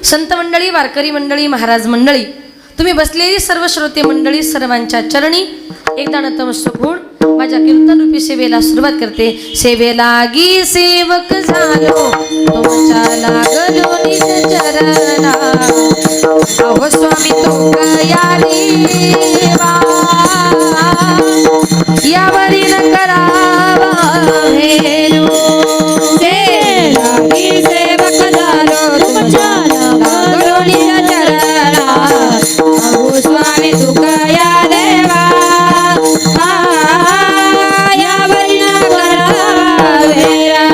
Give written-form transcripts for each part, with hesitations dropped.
संत मंडळी, वारकरी मंडळी, महाराज मंडळी, तुम्ही बसलेली सर्व श्रोते मंडळी, सर्वांच्या चरणी एकदा नतमस्तक होऊन माझ्या कीर्तन रूपी सेवेला सुरुवात करते. सेवेलागी सेवक झालो तुमच्या लागलो निज चरणा, अहो स्वामी तुका देवा यावरी न करावा भेरू. सेवेलागी सेवक झालो तुमच्या लागलो निज चरणा, अहो स्वामी तुका देवा यावरी न करावा भेरा.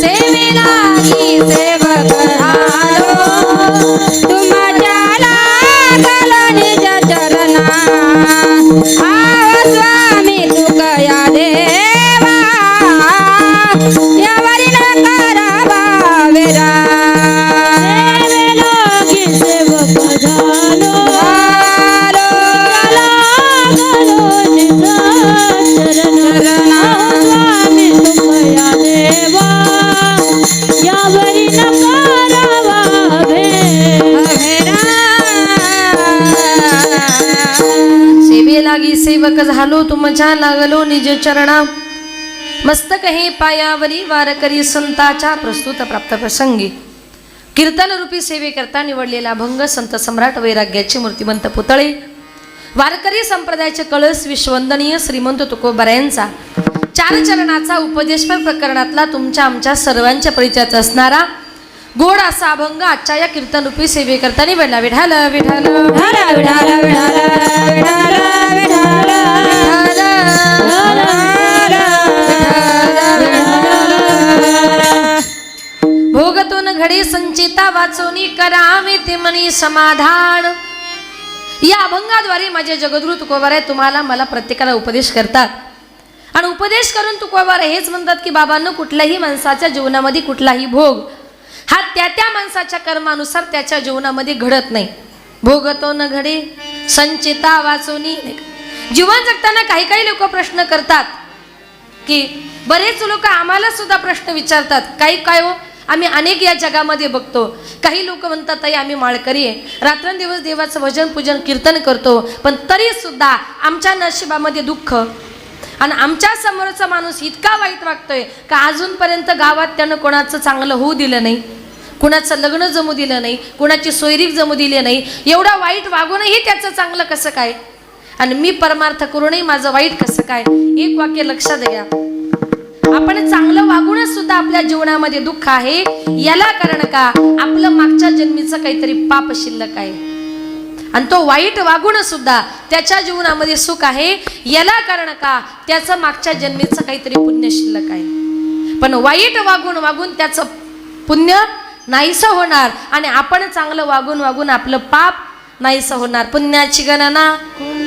सेवेलागी सेवक झालो तुमच्या लागलो निज चरणा, अहो स्वामी तुका देवा यावरी न करावा भेरा. सेवेलागी सेवक झालो तुमच्या लागलो निज चरणा, मस्तक हे पायावरी वारकरी संताच्या प्रस्तुत प्राप्त प्रसंगी कीर्तन रूपी सेवेकरता निवडलेला भंग संत सम्राट वैराग्याचे मूर्तिमंत पुतळे, वारकरी संप्रदायाचे कळस विश्ववंदनीय श्रीमंत तुकोबारायांचा चार चरणाचा उपदेशपर प्रकरणातला तुमच्या आमच्या सर्वांच्या परिचयाचा असणारा गोड असा अभंग आजच्या या कीर्तन रूपी सेवेकरता निवडला. विठाल विठाल विठाल विठाल विठाल भोगतून घडी संचिता वाचोनी करावे ते मनी समाधान. या अभंगाद्वारे माझे जगद्गुरु तुकोबाराय तुम्हाला मला प्रत्येकाला उपदेश करतात आणि उपदेश करून तुकोबाराय हेच म्हणतात की बाबांनो, कुठल्याही माणसाच्या जीवनामध्ये कुठलाही भोग हा त्या माणसाच्या कर्मानुसार त्याच्या जीवनामध्ये घडत नाही. भोगतो न घडे संचिता वाचोनी. जीवन जगताना काही लोक प्रश्न करतात की बरेच लोक आम्हाला सुद्धा प्रश्न विचारतात, काही काय हो आम्ही अनेक या जगामध्ये बघतो. काही लोक म्हणतात ताई आम्ही माळकरी आहे, रात्रंदिवस देवाचं भजन पूजन कीर्तन करतो, पण तरी सुद्धा आमच्या नशिबामध्ये दुःख आणि आमच्या समोरचा माणूस इतका वाईट वागतोय का अजूनपर्यंत गावात त्यानं कोणाचं चांगलं होऊ दिलं नाही, कुणाचं लग्न जमू दिलं नाही, कुणाची सोयरीक जमू दिली नाही. एवढा वाईट वागूनही त्याचं चांगलं कसं काय आणि मी परमार्थ करूनही माझं वाईट कसं काय. एक वाक्य लक्षात घ्या, आपण चांगलं वागून सुद्धा आपल्या जीवनामध्ये दुःख आहे. याला कारण का, आपलं मागच्या जन्मीचं काहीतरी पाप शिल्लक आहे आणि तो वाईट वागून सुद्धा त्याच्या जीवनामध्ये सुख आहे. याला कारण का, त्याचं मागच्या जन्मीचं काहीतरी पुण्य शिल्लक आहे. पण वाईट वागून वागून त्याचं पुण्य नाहीसं होणार आणि आपण चांगलं वागून वागून आपलं पाप नाहीसं होणार. पुण्याची गणना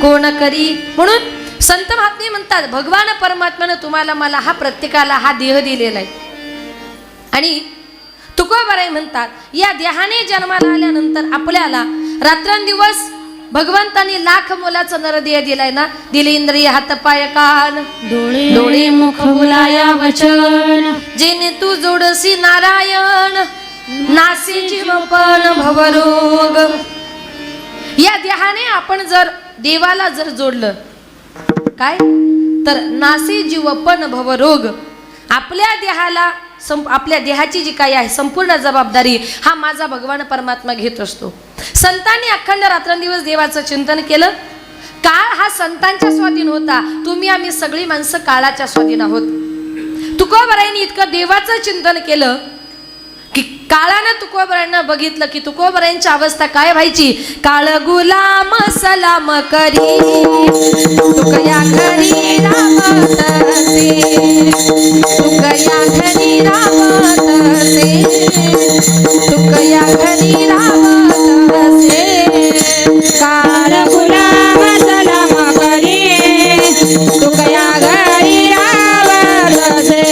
कोण करी. म्हणून संत महात्मे म्हणतात भगवान परमात्म्यानं तुम्हाला मला हा प्रत्येकाला हा देह दिलेला आहे आणि तुकोबाराय म्हणतात या देहाने जन्माला आल्यानंतर आपल्याला रात्रंदिवस भगवंतांनी लाख मोलाचं नरदेह दिलाय ना. दिले इंद्रिय हात पाय कान डोळे मुख बोलाया वचन, जेने तू जोडसी नारायण नासी जीवपण भवरोग. या देहाने आपण जर देवाला जर जोडलं काय तर नासी जीवपण भवरोग. आपल्या देहाला आपल्या देहाची जी काही आहे संपूर्ण जबाबदारी हा माझा भगवान परमात्मा घेत असतो. संतांनी अखंड रात्रंदिवस देवाचं चिंतन केलं. काळ हा संतांच्या स्वाधीन होता, तुम्ही आम्ही सगळी माणसं काळाच्या स्वाधीन आहोत. तुकोबारायांनी इतकं देवाचं चिंतन केलं की काळानं तुकोबारायांना बघितलं की तुकोबारायांची अवस्था काय व्हायची. काळ गुलाम सलाम करी तुकया घरी रामत से, तुकया घरी रामत से, तुकया घरी रामत से. काळ गुलाम सलाम करी तुकया घरी रामत से,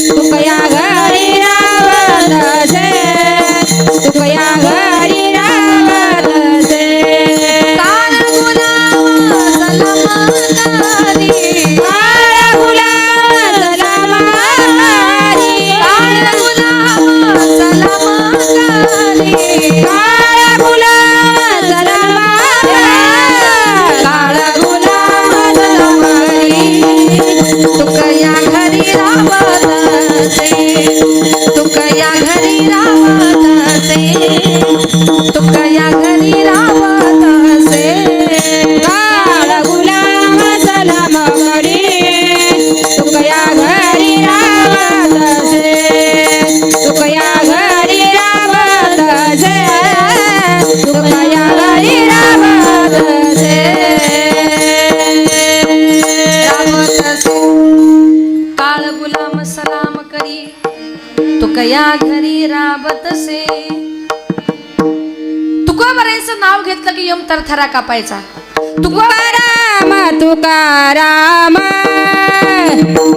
तुकया घरी तुकया घरी रावत से. काळ गुलाम सलाम करी, काळ गुलाम सलाम करी, काळ गुलाम सलाम तसे. तुकोबारायांचं नाव घेतलं की यम थरथरा कापायचा. तुकाराम तुकाराम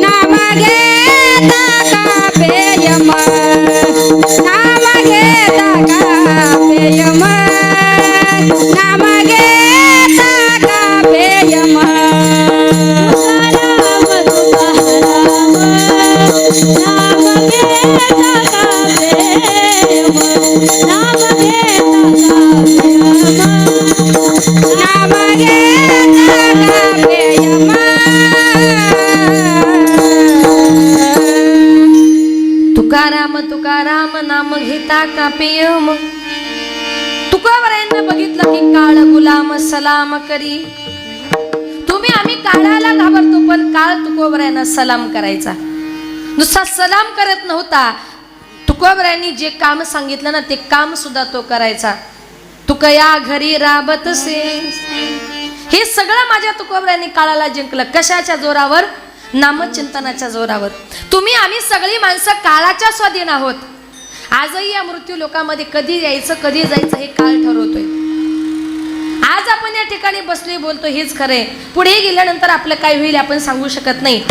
नाम घेता कापे यम, नाम घेता कापे यम, नाम घेता कापे यम. नाम घेता कापे यम. तुकाराम तुकाराम नाम घेता कापे यम. तुकोबारायांना बघितलं की काळ गुलाम सलाम करी. तुम्ही आम्ही काळाला घाबरतो, पण काळ तुकोबारायांना सलाम करायचा. नुसता सलाम करत नव्हता, तुकोबारायांनी जे काम सांगितलं ना ते काम सुद्धा तो करायचा. तुकया घरी राबतसे. हे सगळं माझ्या तुकोबारायांनी काळाला जिंकलं. कशाच्या जोरावर? नामचिंतनाच्या जोरावर. तुम्ही आम्ही सगळी माणसं काळाच्या स्वाधीन आहोत. आजही या मृत्यू लोकांमध्ये कधी यायचं कधी जायचं हे काळ ठरवतोय. आज आपण या ठिकाणी बसलोय बोलतो हेच खरंय, पुढे गेल्यानंतर आपलं काय होईल आपण सांगू शकत नाही.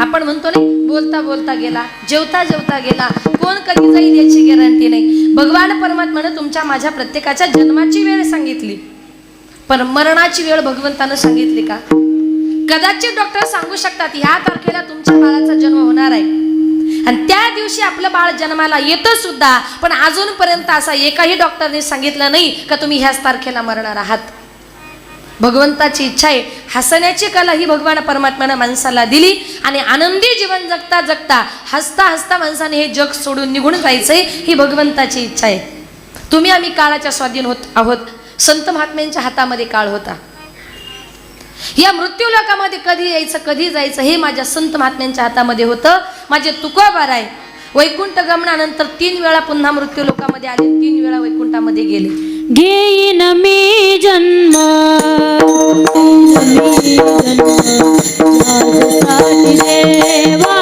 आपण म्हणतो नाही, बोलता बोलता गेला, जेवता जेवता गेला, कोण कधी जाईल याची गॅरंटी नाही. भगवान परमात्म्याने तुमच्या माझ्या प्रत्येकाच्या जन्माची वेळ सांगितली, पण मरणाची वेळ भगवंतानं सांगितली का? कदाचित डॉक्टर सांगू शकतात ह्या तारखेला तुमच्या बाळाचा जन्म होणार आहे, आणि त्या दिवशी आपलं बाळ जन्माला येतं सुद्धा, पण अजूनपर्यंत असा एकाही डॉक्टरने सांगितलं नाही का तुम्ही ह्याच तारखेला मरणार आहात. भगवंताची इच्छा आहे. हसण्याची कला ही भगवान परमात्म्यानं माणसाला दिली, आणि आनंदी जीवन जगता जगता हसता हसता माणसाने हे जग सोडून निघून जायचंय ही भगवंताची इच्छा आहे. तुम्ही आम्ही काळाच्या स्वाधीन होत आहोत. संत महात्म्यांच्या हातामध्ये काळ होता. या मृत्यू लोकांमध्ये कधी यायचं कधी जायचं हे माझ्या संत महात्म्यांच्या हातामध्ये होतं. माझे तुकोबाराय वैकुंठ गमनानंतर 3 वेळा पुन्हा मृत्यू लोकांमध्ये आले, 3 वेळा वैकुंठामध्ये गेले. घेईन मी जन्म, माझ्यासाठी देवा.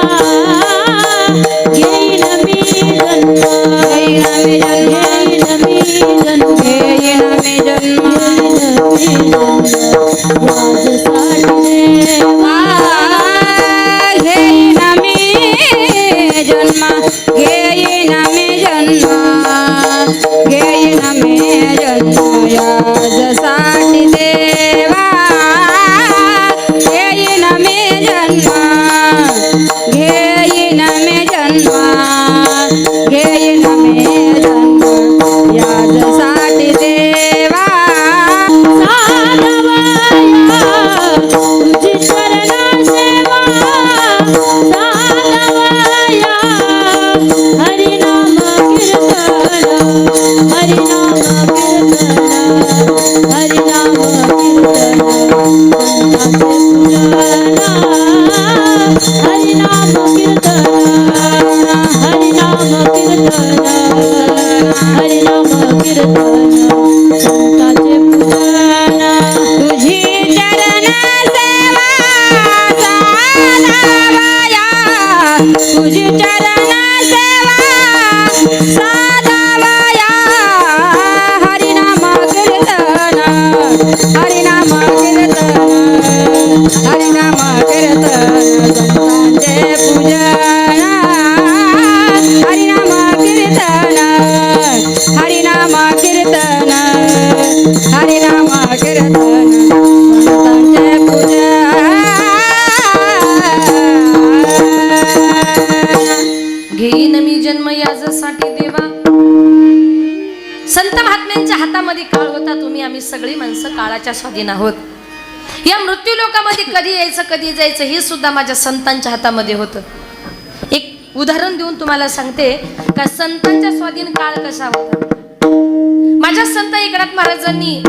घेईन मी जन्म, घेईन मी जन्म, घेईन मी जन्म, माझ्यासाठी देवा. घेईन मी जन्म, घेईन मी जन्म, घेईन मी जन्म यासाठी देवा. घेईन मी जन्म, घेईन मी जन्म, घेईन मी जन्म यासाठी देवा. साधवया तुझी चरण सेवा, साधवया हरिनाम कीर्तन, हरिनाम कीर्तन, हरिनाम कीर्तन, हरिनाम कीर्तन, हरिनाम कीर्तन, हरिनाम कीर्तन, संतांचे पूजन. तुझी चरण सेवा साधवया, तुझी चरण सेवा साधवया. हरिनाम कीर्तन, हरिनाम कीर्तन, हरिनाम कीर्तन, संतांचे पूजन. हरिनाम कीर्तन, हरिनाम कीर्तन, हरिनाम कीर्तन, संतांचे पूजन. घेईन मी जन्म यासाठी देवा. संत महात्म्यांच्या हातामध्ये काळ होता. तुम्ही आम्ही सगळी माणसं काळाच्या स्वाधीन आहोत. या मृत्यू लोकांमध्ये कधी यायचं कधी जायचं हे सुद्धा माझ्या संतांच्या हातामध्ये होतं. एक उदाहरण देऊन तुम्हाला सांगते का संतांच्या स्वाधीन काळ कसा होता. माझ्या संत एकनाथ महाराजांनी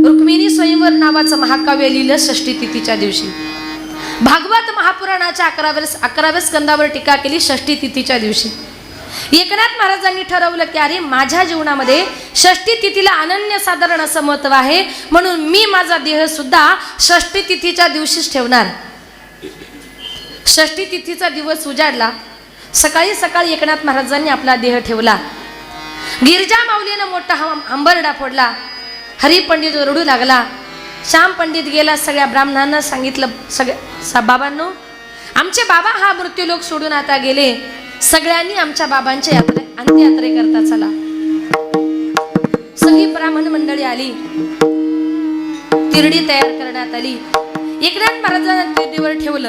रुक्मिणी स्वयंवर नावाचं महाकाव्य लिहिलं षष्ठी तिथीच्या दिवशी. भागवत महापुराणाच्या 11व्या स्कंदावर टीका केली षष्ठी तिथीच्या दिवशी. एकनाथ महाराजांनी ठरवलं की अरे माझ्या जीवनामध्ये षष्ठी तिथीला अनन्यसाधारण असं महत्व आहे, म्हणून मी माझा देह सुद्धा षष्ठी तिथीच्या दिवशीच ठेवणार. षष्ठी तिथीचा दिवस उजाडला. सकाळी सकाळी एकनाथ महाराजांनी आपला देह ठेवला. गिरजा माऊलीनं मोठा हंबरडा फोडला. हरी पंडित रडू लागला. श्याम पंडित गेला, सगळ्या ब्राह्मणांना सांगितलं, बाबांनो आमचे बाबा हा मृत्यूलोक सोडून आता गेले, सगळ्यांनी आमच्या बाबांच्या अंत्ययात्रे करता चला. सगळी ब्राह्मण मंडळी आली. तिरडी तयार करण्यात आली. एकनाथ महाराजांना तिरडीवर ठेवलं.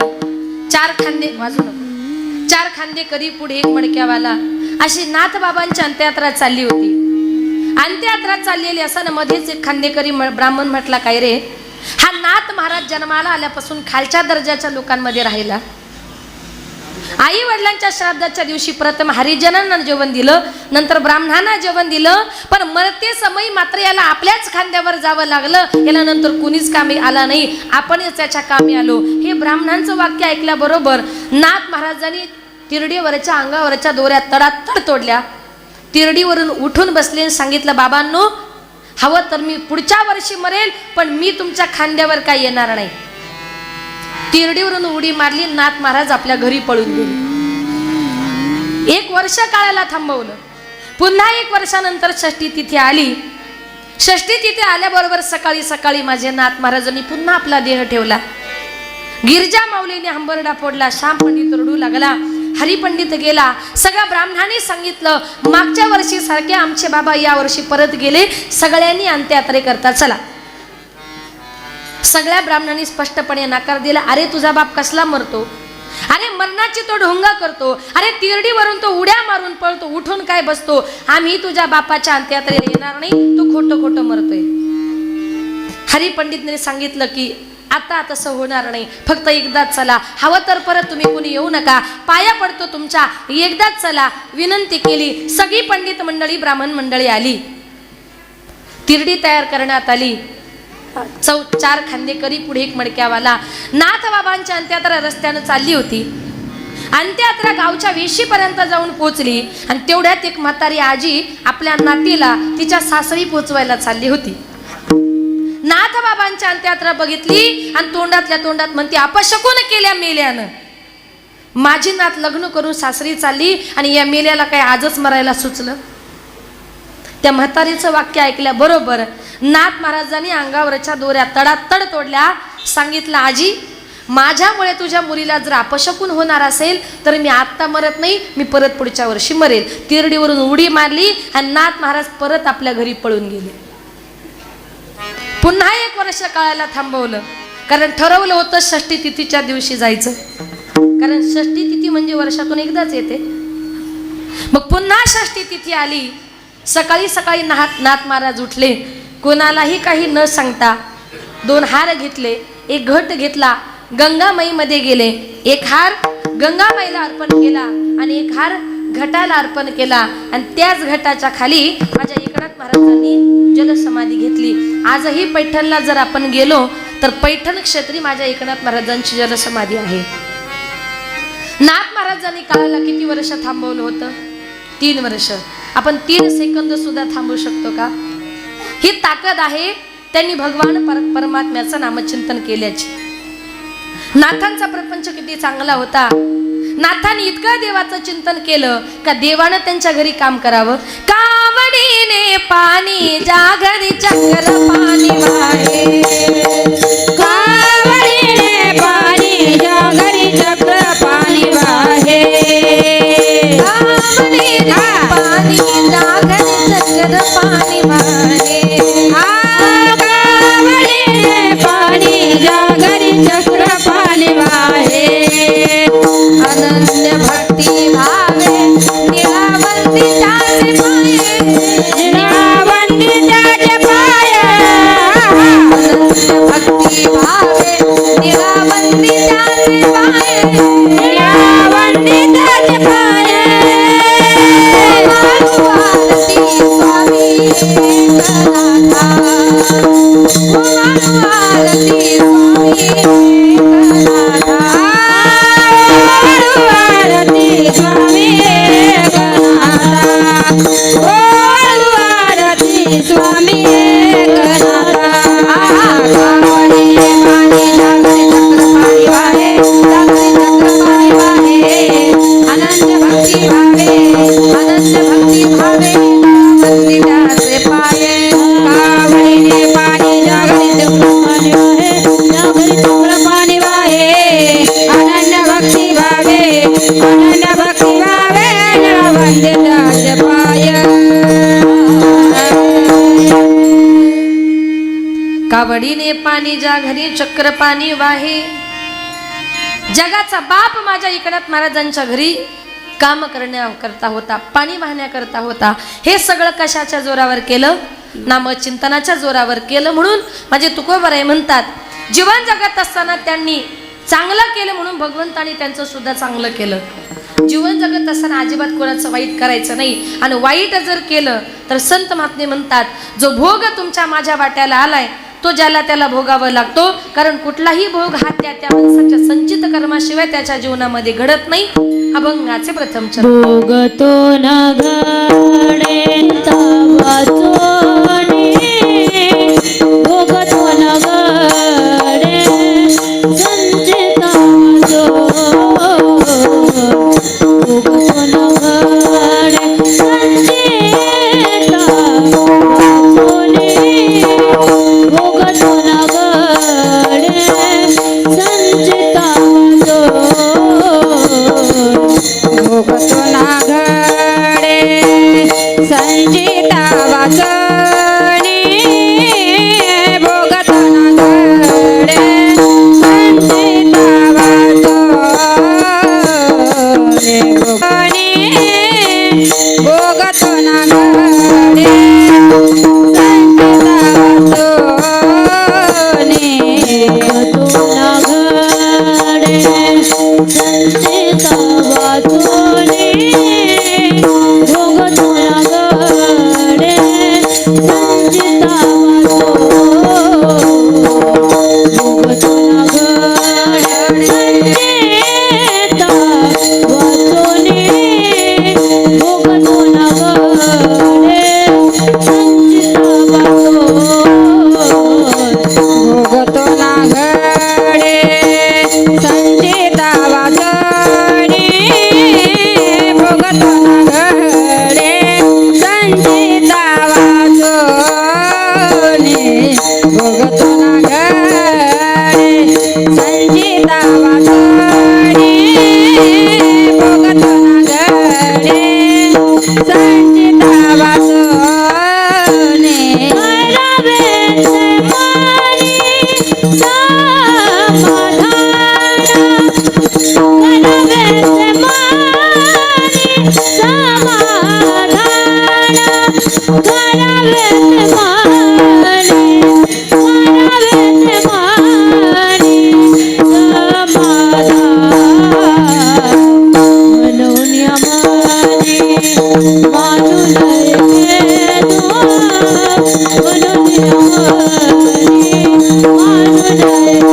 4 खांदे वाजू नको, 4 खांदे करी पुढे एक मडक्यावाला, अशी नाथ बाबांची अंत्ययात्रा चालली होती. अंत्ययात्रा चाललेली असताना मध्येच एक खांदेकरी ब्राह्मण म्हटला, काय रे, हा नाथ महाराज जन्माला आल्यापासून खालच्या दर्जाच्या लोकांमध्ये राहिला. आई वडिलांच्या श्राद्धाच्या दिवशी प्रथम हरिजनांना जेवण दिलं, नंतर ब्राह्मणांना जेवण दिलं, पण मरते समय मात्र याला आपल्याच खांद्यावर जावं लागलं. याला नंतर कुणीच कामी आला नाही, आपणच त्याच्या कामी आलो. हे ब्राह्मणांचं वाक्य ऐकल्याबरोबर नाथ महाराजांनी तिरडीवरच्या अंगावरच्या दोऱ्या तडातड तोडल्या. तिरडीवरून उठून बसले आणि सांगितलं, बाबांनो हवं तर मी पुढच्या वर्षी मरेल, पण मी तुमच्या खांद्यावर काय येणार नाही. तिरडीवरून उडी मारली. नाथ महाराज आपल्या घरी पळून गेले. 1 वर्ष काळाला थांबवलं. पुन्हा 1 वर्षानंतर षष्ठी तिथी आली. षष्ठी तिथी आल्याबरोबर सकाळी सकाळी माझे नाथ महाराजांनी पुन्हा आपला देह ठेवला. गिरजा माऊलीने हंबरडा फोडला. श्याम पंडित रडू लागला. हरिपंडित गेला. सगळ्या ब्राह्मणांनी सांगितलं, मागच्या वर्षी सारखे आमचे बाबा या वर्षी परत गेले, सगळ्यांनी अंत्ययात्रे करता चला. सगळ्या ब्राह्मणांनी स्पष्टपणे नकार दिला. अरे तुझा बाप कसला मरतो, अरे मरणाची तो ढोंगा करतो, अरे तिरडीवरून तो उड्या मारून पळतो, उठून काय बसतो, आम्ही तुझ्या बापाच्या अंत्ययात्रेला येणार नाही, तो खोटं खोटं मरतोय. हरिपंडितने सांगितलं की आता तसं होणार नाही, फक्त एकदाच चला, हवं तर परत तुम्ही कोणी येऊ नका, पाया पडतो तुमच्या, एकदाच चला. विनंती केली. सगळी पंडित मंडळी ब्राह्मण मंडळी आली. तिरडी तयार करण्यात आली. 4 खांदेकरी पुढे एक मडक्यावाला. नाथ बाबांच्या अंत्ययात्रा रस्त्यानं चालली होती. अंत्ययात्रा गावच्या वेशीपर्यंत जाऊन पोहोचली आणि तेवढ्यात एक म्हातारी आजी आपल्या नातीला तिच्या सासरी पोचवायला चालली होती. नाथ बाबांच्या अंत्ययात्रा बघितली आणि तोंडातल्या तोंडात म्हणते, अपशकुन केल्या मेल्यानं. माझी नात लग्न करून सासरी चालली आणि या मेल्याला काय आजच मरायला सुचलं. त्या म्हातारीचं वाक्य ऐकल्याबरोबर नाथ महाराजांनी अंगावरच्या दोऱ्या तडातड तोडल्या. सांगितलं, आजी माझ्यामुळे तुझ्या मुलीला जर अपशकुन होणार असेल तर मी आत्ता मरत नाही, मी परत पुढच्या वर्षी मरेल. तिरडीवरून उडी मारली आणि नाथ महाराज परत आपल्या घरी पळून गेले. पुन्हा 1 वर्ष काळाला थांबवलं, कारण ठरवलं होतं षष्ठी तिथीच्या दिवशी जायचं, कारण षष्ठी तिथी म्हणजे वर्षातून एकदाच येते. मग पुन्हा षष्ठी तिथी आली. सकाळी सकाळी नाथ महाराज उठले. कोणालाही काही न सांगता 2 हार घेतले, 1 घट घेतला, गंगामाईमध्ये गेले. 1 हार गंगामाईला अर्पण केला आणि 1 हार घटाला अर्पण केला आणि त्याच घटाच्या खाली माझ्या एकनाथ महाराजांनी जलसमाधी घेतली. आजही पैठणला जर आपण गेलो तर पैठण क्षेत्री माझ्या एकनाथ महाराजांची जलसमाधी आहे. नाथ महाराजांनी काळाला किती वर्ष थांबवलं होतं? 3 वर्ष. आपण 3 सेकंद सुद्धा थांबू शकतो का? ही ताकद आहे त्यांनी भगवान परमात्म्याचं नामचिंतन केल्याची. नाथांचा प्रपंच किती चांगला होता. नाथांनी इतकं देवाचं चिंतन केलं का देवानं त्यांच्या घरी काम करावं. कावडीने पाणी जागरी चक्र पाणी वाहे, कावडीने पाणी जागरी चक्र पाणी वाहे, कावडीने पाणी जागरी चक्र पाणी वाहे, कावडीने पाणी जागरी चक्र पाणी वाहे. अनन्य भक्ती भावे निळावंती त्याचे पाये, निळावंती त्याचे पाये, अनन्य भक्ती भावे निळावंती त्याचे पाये, निळावंती त्याचे पाये. आरती स्वामी आवडीने पाणी ज्या घरी चक्र पाणी वाहे. जगाचा बाप माझ्या एकनाथ महाराजांच्या घरी काम करण्याकरता होता, पाणी वाहण्याकरता होता. हे सगळं कशाच्या जोरावर केलं? नामचिंतनाच्या जोरावर केलं. म्हणून माझे तुकोबराय म्हणतात, जीवन जगत असताना त्यांनी चांगलं केलं म्हणून भगवंतानी त्यांचं सुद्धा चांगलं केलं. जीवन जगत असताना अजिबात कोणाचं वाईट करायचं नाही. आणि वाईट जर केलं तर संत महात्मे म्हणतात, जो भोग तुमच्या माझ्या वाट्याला आलाय तो ज्याला त्याला भोगावा लागतो. कारण कुठलाही भोग हा त्या माणसाच्या संचित कर्माशिवाय त्याच्या जीवनामध्ये घडत नाही. अभंगाचे प्रथम चरण. भोगतो न घडे तवा चोनी, भोगतो न घडे संचिता जो, भोगतो न घडे संचिता चोनी, भोगतो न घडे संचिता जो, भोगतो ना घडे संचिता वाचनी, भोगतो ना घडे संचिता वाचनी, भोगतो ना घडे संचिता वाचनी, भोगतो ना घडे संचिता वाचनी, भोगतो ना घडे संचिता वाचनी, भोगतो ना घडे संचिता वाचनी, भोगतो ना घडे संचिता वाचनी, भोगतो ना घडे संचिता वाचनी, भोगतो ना घडे संचिता वाचनी, भोगतो ना घडे संचिता वाचनी, भोगतो ना घडे संचिता वाचनी. करावे ते मारी समाधान, करावे ते मारी समाधान, करावे ते मारी, करावे ते मारी समाधान, म्हणून यमानी मानून घेतो, म्हणून यमानी मानून घेतो,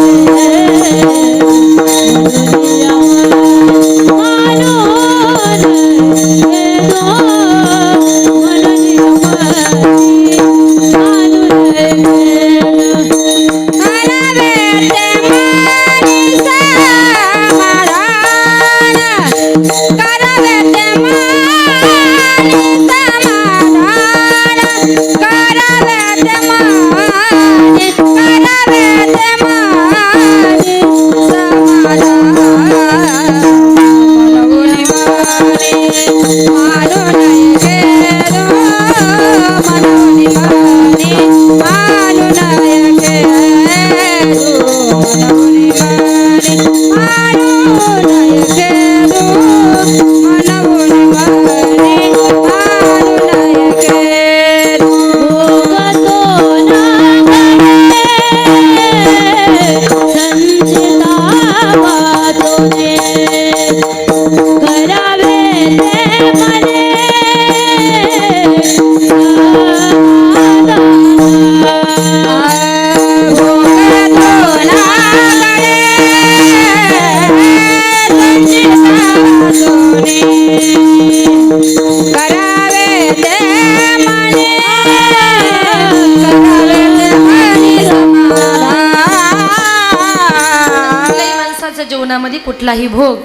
जीवनामध्ये कुठलाही भोग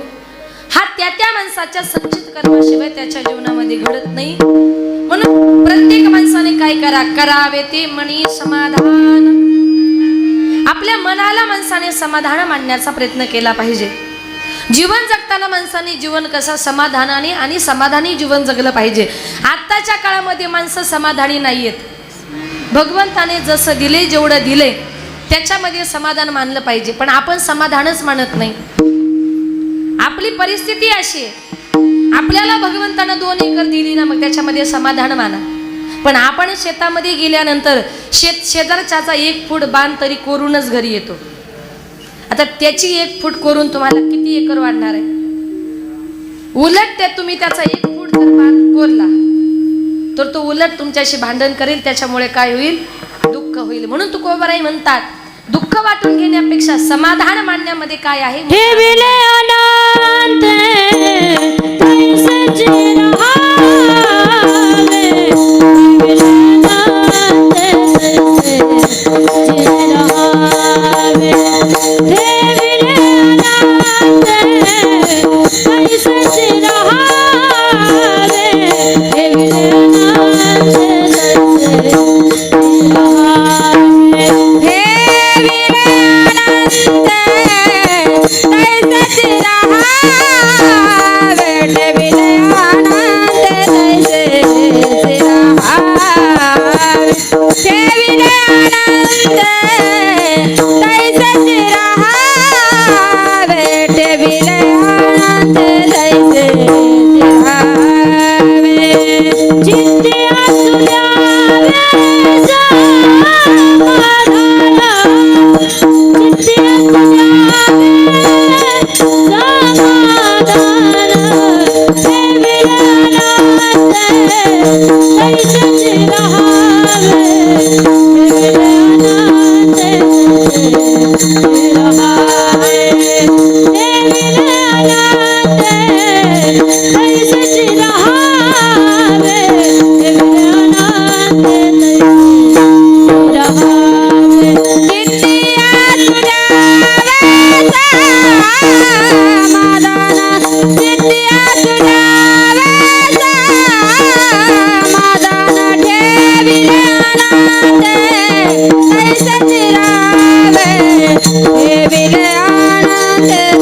हा त्या माणसाच्या संचित कर्माशिवाय त्याच्या जीवनामध्ये घडत नाही. म्हणून प्रत्येक माणसाने काय करावे ते मनी समाधान. आपल्या मनाला माणसाने समाधान मानण्याचा प्रयत्न केला पाहिजे. जीवन जगताना माणसाने जीवन कसं समाधानाने आणि समाधानी जीवन जगलं पाहिजे. आत्ताच्या काळामध्ये माणसं समाधानी नाहीयेत. भगवंताने जसं दिले जेवढं दिले त्याच्यामध्ये समाधान मानलं पाहिजे. पण आपण समाधानच मानत नाही. आपली परिस्थिती अशी आहे, आपल्याला भगवंतानं 2 एकर दिली ना, मग त्याच्यामध्ये समाधान माना. पण आपण शेतामध्ये गेल्यानंतर शेजारच्याचा 1 फूट बांध तरी कोरूनच घरी येतो. आता त्याची 1 फूट कोरून तुम्हाला किती एकर वाढणार आहे? उलट ते तुम्ही त्याचा 1 फूट जर बांध कोरला तर तो उलट तुमच्याशी भांडण करेल. त्याच्यामुळे काय होईल? दुःख होईल. म्हणून तुकोबाराई म्हणतात, दुःख वाटून घेण्यापेक्षा समाधान मानण्यामध्ये काय आहे? हे विले अनंत तैसे रहावे, विले अनंत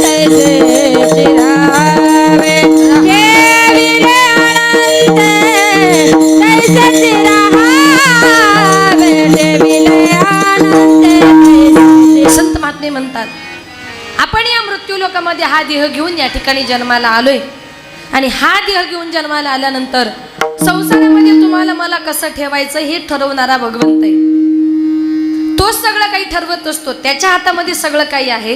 तैसे रहावे, हे विले अनंत तैसे रहावे, हे विले अनंत तैसे रहावे, हे विले संत महात्मे म्हणतात, आपण या मृत्यू लोकामध्ये हा देह घेऊन या ठिकाणी जन्माला आलोय. आणि हा देह घेऊन जन्माला आल्यानंतर संसारामध्ये तुम्हाला मला कसं ठेवायचं हे ठरवणारा भगवंत आहे. तोच सगळं काही ठरवत असतो. त्याच्या हातामध्ये सगळं काही आहे.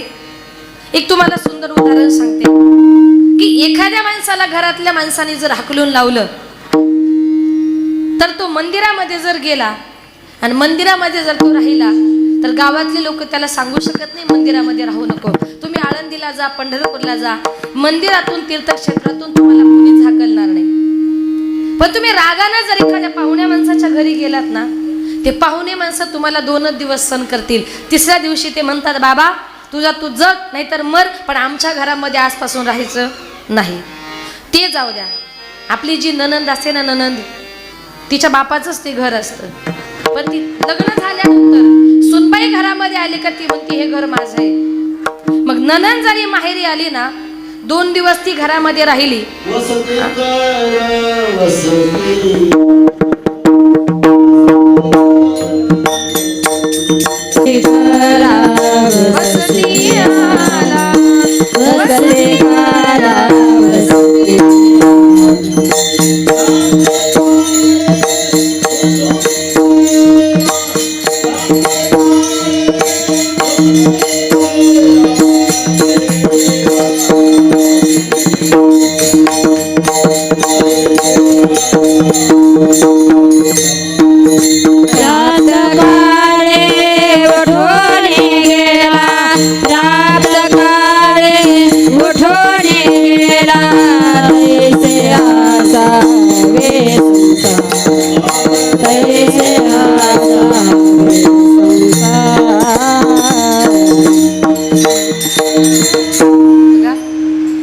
एक तुम्हाला सुंदर उदाहरण सांगते की एखाद्या माणसाला घरातल्या माणसाने जर हाकलून लावलं तर तो मंदिरामध्ये जर गेला आणि मंदिरामध्ये जर तो राहिला तर गावातले लोक त्याला सांगू शकत नाही मंदिरामध्ये राहू नको, तुम्ही आळंदीला जा, पंढरपूरला जा. मंदिरातून तीर्थक्षेत्रातून तुम्हाला कुणीच हाकलणार नाही. पण तुम्ही रागानं जर एखाद्या पाहुण्या माणसाच्या घरी गेलात ना, ते पाहुणे माणसं तुम्हाला 2च दिवस सण करतील. 3ऱ्या दिवशी ते म्हणतात, बाबा तुझा तू जग नाहीतर मर, पण आमच्या घरामध्ये आजपासून राहायचं नाही. ते जाऊ द्या, आपली जी ननंद असते ना, ननंद तिच्या बापाचंच ते घर असतं. पण ती लग्न झाल्यानंतर सुनबाई घरामध्ये आली का ती म्हणते हे घर माझं आहे. मग ननंद जरी माहेरी आली ना, 2 दिवस ती घरामध्ये राहिली,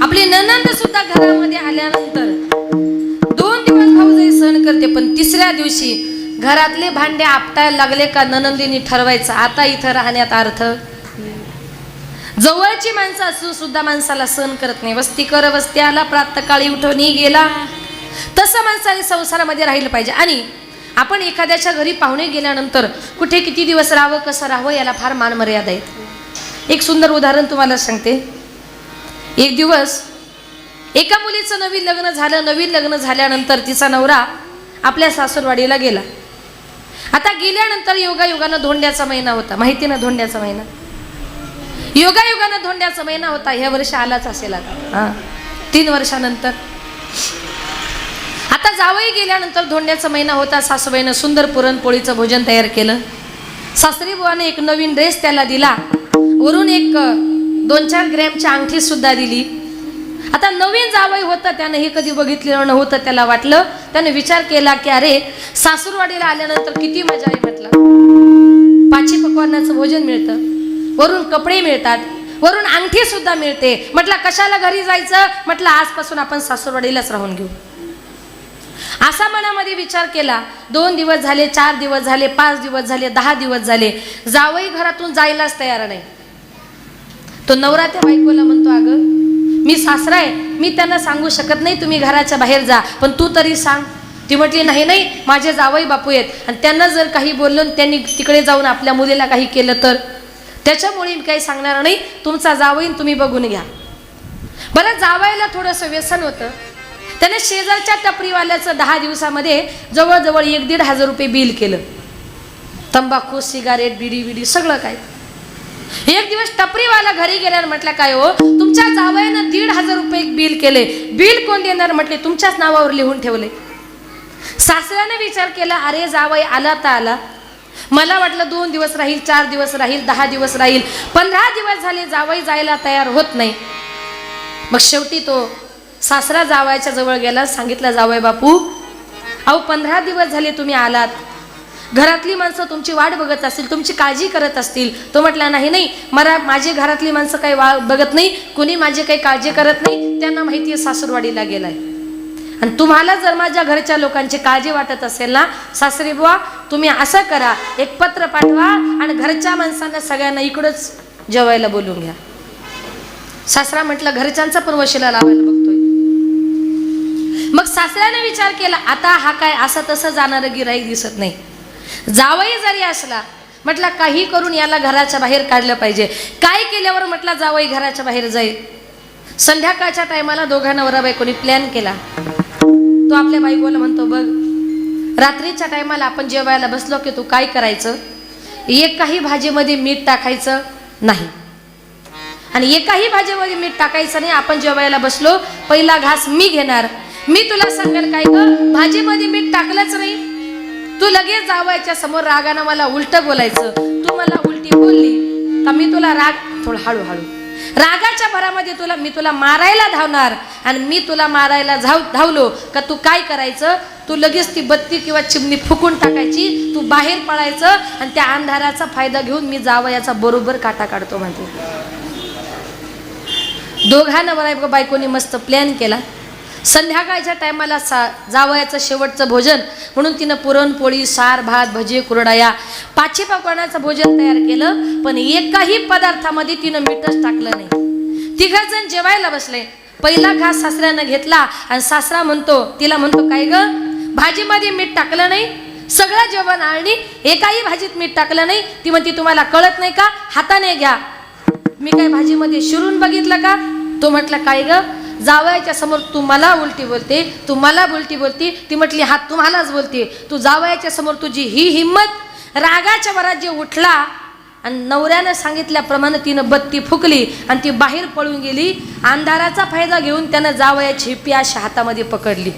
आपली ननंद सुद्धा घरामध्ये आल्यानंतर 2 दिवस भाऊजाई सहन करते. पण 3ऱ्या दिवशी घरातले भांडे आपटायला लागले का ननंदीने ठरवायचं आता इथं राहण्यात अर्थ. जवळची माणसं असून सुद्धा माणसाला सहन करत नाही. वस्ती कर वस्ती आला, प्रातःकाळी उठून गेला. तसं माणसाने संसारामध्ये राहिलं पाहिजे. आणि आपण एखाद्याच्या घरी पाहुणे गेल्यानंतर कुठे किती दिवस राहावं, कसं राहावं, याला फार मान मर्यादा आहेत. एक सुंदर उदाहरण तुम्हाला सांगते. एक दिवस एका मुलीचं नवीन लग्न झालं. नवीन लग्न झाल्यानंतर तिचा नवरा आपल्या सासूरवाडीला गेला. आता गेल्यानंतर योगायोगानं धोंड्याचा महिना होता. माहिती ना धोंड्याचा महिना? योगायोगानं धोंड्याचा महिना होता. ह्या वर्षी आलाच असेल आता 3 वर्षानंतर. आता जावई गेल्यानंतर धोंड्याचा महिना होता. सासूबाईनं सुंदर पुरणपोळीचं भोजन तयार केलं. सासरी बुवाने एक नवीन ड्रेस त्याला दिला. वरून एक 2-4 ग्रॅमची अंगठी सुद्धा दिली. आता नवीन जावई होतं, त्यानं हे कधी बघितलेलं नव्हतं. त्याला वाटलं, त्याने विचार केला की अरे सासूरवाडीला आल्यानंतर किती मजा आहे. म्हटलं 5 पक्वान्नाचं भोजन मिळतं, वरून कपडे मिळतात, वरून अंगठी सुद्धा मिळते. म्हटलं कशाला घरी जायचं. म्हटलं आजपासून आपण सासूरवाडीलाच राहून घेऊ. असा मनामध्ये विचार केला. 2 दिवस झाले, 4 दिवस झाले, 5 दिवस झाले, 10 दिवस झाले. जावई घरातून जायलाच तयार नाही. तो नवरा त्या बायकोला म्हणतो, अगं मी सासरा आहे, मी त्यांना सांगू शकत नाही तुम्ही घराच्या बाहेर जा, पण तू तरी सांग. ती म्हटली नाही नाही, माझे जावई बापू आहेत आणि त्यांना जर काही बोललं, त्यांनी तिकडे जाऊन आपल्या मुलीला काही केलं तर त्याच्यामुळे मी काही सांगणार नाही. तुमचा जावई तुम्ही बघून घ्या. बरं, जावयाला थोडंसं व्यसन होतं. त्याने शेजारच्या टपरीवाल्याचं 10 दिवसामध्ये जवळजवळ 1-1.5 हजार रुपये बिल केलं. तंबाखू, सिगारेट, बिडी सगळं काय. एक दिवस टपरीवाला घरी गेल्यावर म्हटलं, काय हो तुमच्या जावयानं 1.5 हजार रुपये बिल केले. बिल कोण देणार. म्हटले तुमच्याच नावावर लिहून ठेवले. सासऱ्याने विचार केला, अरे जावई आला तर आला, मला वाटलं 2 दिवस राहील, 4 दिवस राहील, 10 दिवस राहील, 15 दिवस झाले जावई जायला तयार होत नाही. मग शेवटी तो सासरा जावयाच्या जवळ गेला. सांगितलं, जावई बापू अहो 15 दिवस झाले तुम्ही आलात, घरातली माणसं तुमची वाट बघत असतील, तुमची काळजी करत असतील. तो म्हटला नाही नाही, माझी घरातली माणसं काही बघत नाही, कुणी माझी काही काळजी करत नाही, त्यांना माहिती आहे सासूरवाडीला गेलाय. आणि तुम्हाला जर माझ्या घरच्या लोकांची काळजी वाटत असेल ना सासरी बुवा, तुम्ही असं करा, एक पत्र पाठवा आणि घरच्या माणसांना सगळ्यांना इकडंच जेवायला बोलून घ्या. सासरा म्हटलं घरच्यांचा पण वशिला लावायला बघतोय. मग सासऱ्याने विचार केला, आता हा काय असं तसं जाणारं गिऱ्हाईक दिसत नाही. जावई जरी असला, म्हटलं काही करून याला घराच्या बाहेर काढलं पाहिजे. काय केल्यावर म्हटलं जावई घराच्या बाहेर जाईल. संध्याकाळच्या टायमाला दोघा नवरा बायकोनी प्लॅन केला. तो आपल्या बायकोला म्हणतो, बघ रात्रीच्या टायमाला आपण जेवायला बसलो की तू काय करायचं, एकाही भाजीमध्ये मीठ टाकायचं नाही आणि एकाही भाजीमध्ये मीठ टाकायचं नाही. आपण जेवायला बसलो, पहिला घास मी घेणार, मी तुला सांगेल काय ग भाजीमध्ये मीठ टाकलंच नाही, तू लगेच जावयाच्या समोर रागानं मला उलट बोलायचं. तू मला उलटी बोलली का मी तुला थोडं हळूहळू रागाच्या भरामध्ये मी तुला मारायला धावणार आणि मी तुला मारायला धावलो का तू काय करायचं, तू लगेच ती बत्ती किंवा चिमणी फुकून टाकायची, तू बाहेर पळायचं आणि त्या अंधाराचा फायदा घेऊन मी जावयाचा बरोबर काटा काढतो म्हणते. दोघा नवरा बायकोनी मस्त प्लॅन केला. संध्याकाळच्या टायमाला जावयाचं शेवटचं भोजन म्हणून तिनं पुरणपोळी, सार, भात, भजी, कुरडया 5 पक्वान्नाचं भोजन तयार केलं. पण एकाही पदार्थामध्ये तिनं मीठच टाकलं नाही. 3 जण जेवायला बसले. पहिला घास सासऱ्यानं घेतला आणि सासरा तिला म्हणतो काय ग भाजीमध्ये मीठ टाकलं नाही, सगळं जेवण आळणी, एकाही भाजीत मीठ टाकलं नाही. ती म्हणते तुम्हाला कळत नाही का, हाताने घ्या. मी काय भाजीमध्ये शिरून बघितलं का. तो म्हटलं काय ग जावयाच्या समोर तू मला उलटी बोलते, तू मला उलटी बोलती. ती म्हटली हा तुम्हालाच बोलते. तू जावयाच्या समोर तुझी ही हिम्मत. रागाच्या भरात जे उठला आणि नवऱ्यानं सांगितल्याप्रमाणे तिनं बत्ती फुकली आणि ती बाहेर पळून गेली. अंधाराचा फायदा घेऊन त्यानं जावयाची पियाशी हातामध्ये पकडली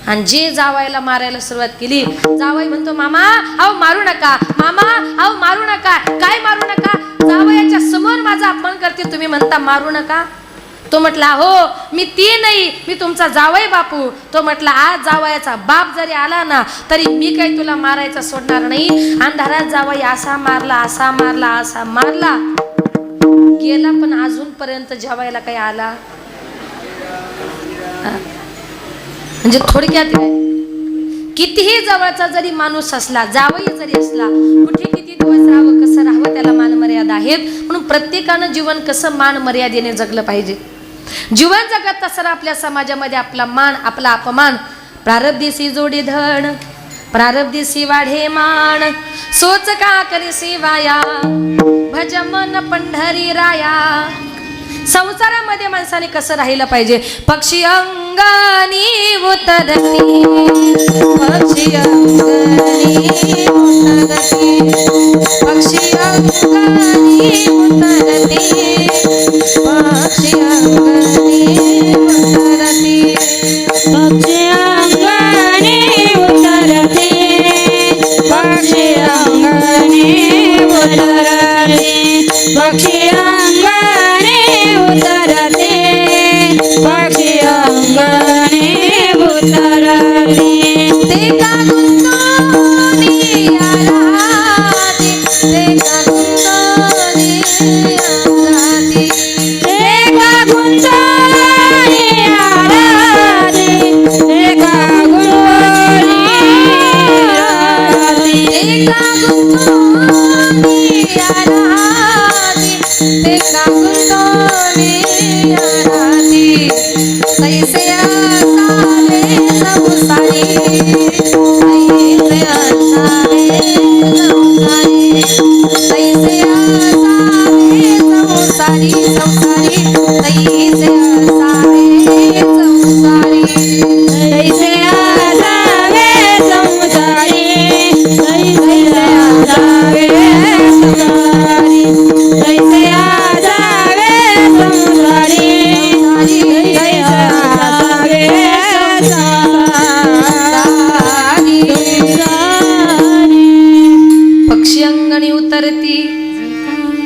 आणि जे जावयाला मारायला सुरुवात केली. जावई म्हणतो मामा अहो मारू नका, मामा अहो मारू नका. काय मारू नका, जावयाच्या समोर माझा अपमान करते, तुम्ही म्हणता मारू नका. तो म्हटला हो मी ती नाही, मी तुमचा जावई बापू. तो म्हटला आज जावयाचा बाप जरी आला ना तरी मी काही तुला मारायचं सोडणार नाही. अंधारात जावई असा मारला, असा मारला, असा मारला गेला, पण अजूनपर्यंत जेवायला काही आला. म्हणजे थोडक्यात कितीही जवळचा जरी माणूस असला, जावई जरी असला, कुठे किती दिवस राहावं, कसं राहावं, त्याला मान मर्यादा आहेत. म्हणून प्रत्येकानं जीवन कसं मान मर्यादेने जगलं पाहिजे. जीवन जगत असताना आपल्या समाजामध्ये आपला मान, आपला अपमान, प्रारब्धीसी जोडी धन, प्रारब्धीसी वाढे मान, सोच का करीसी वाया, भज मन पंढरी राया. संसारामध्ये माणसाने कसं राहिलं पाहिजे? पक्षी अंगणी उतरती, पक्षी अंगणी उतरती, पक्षी अंगणी उतरती, पक्षी अंगणी उतरती, पक्षी अंगणी उतरते, पक्षी अंगणी उतरते, पक्षी अंगणी उतरते, पक्षी अंगणी उतरते. ते का गुंतोनी आराधी, ते का गुंतोनी आराधी, ते का गुंतोनी आराधी, ते का गुंतोनी आराधी, ते का गुंतोनी आराधी, ते का गुंतोनी आराधी. तैसे असावे संसारी, तैसे असावे संसारी, तैसे असावे संसारी, संसारी, तैसे असावे संसारी. तैसे आसावे संसारी, तैसे आसावे संसारी, तैसे आसावे संसारी, तैसे आसावे संसारी. पक्षी अंगणी उतरती,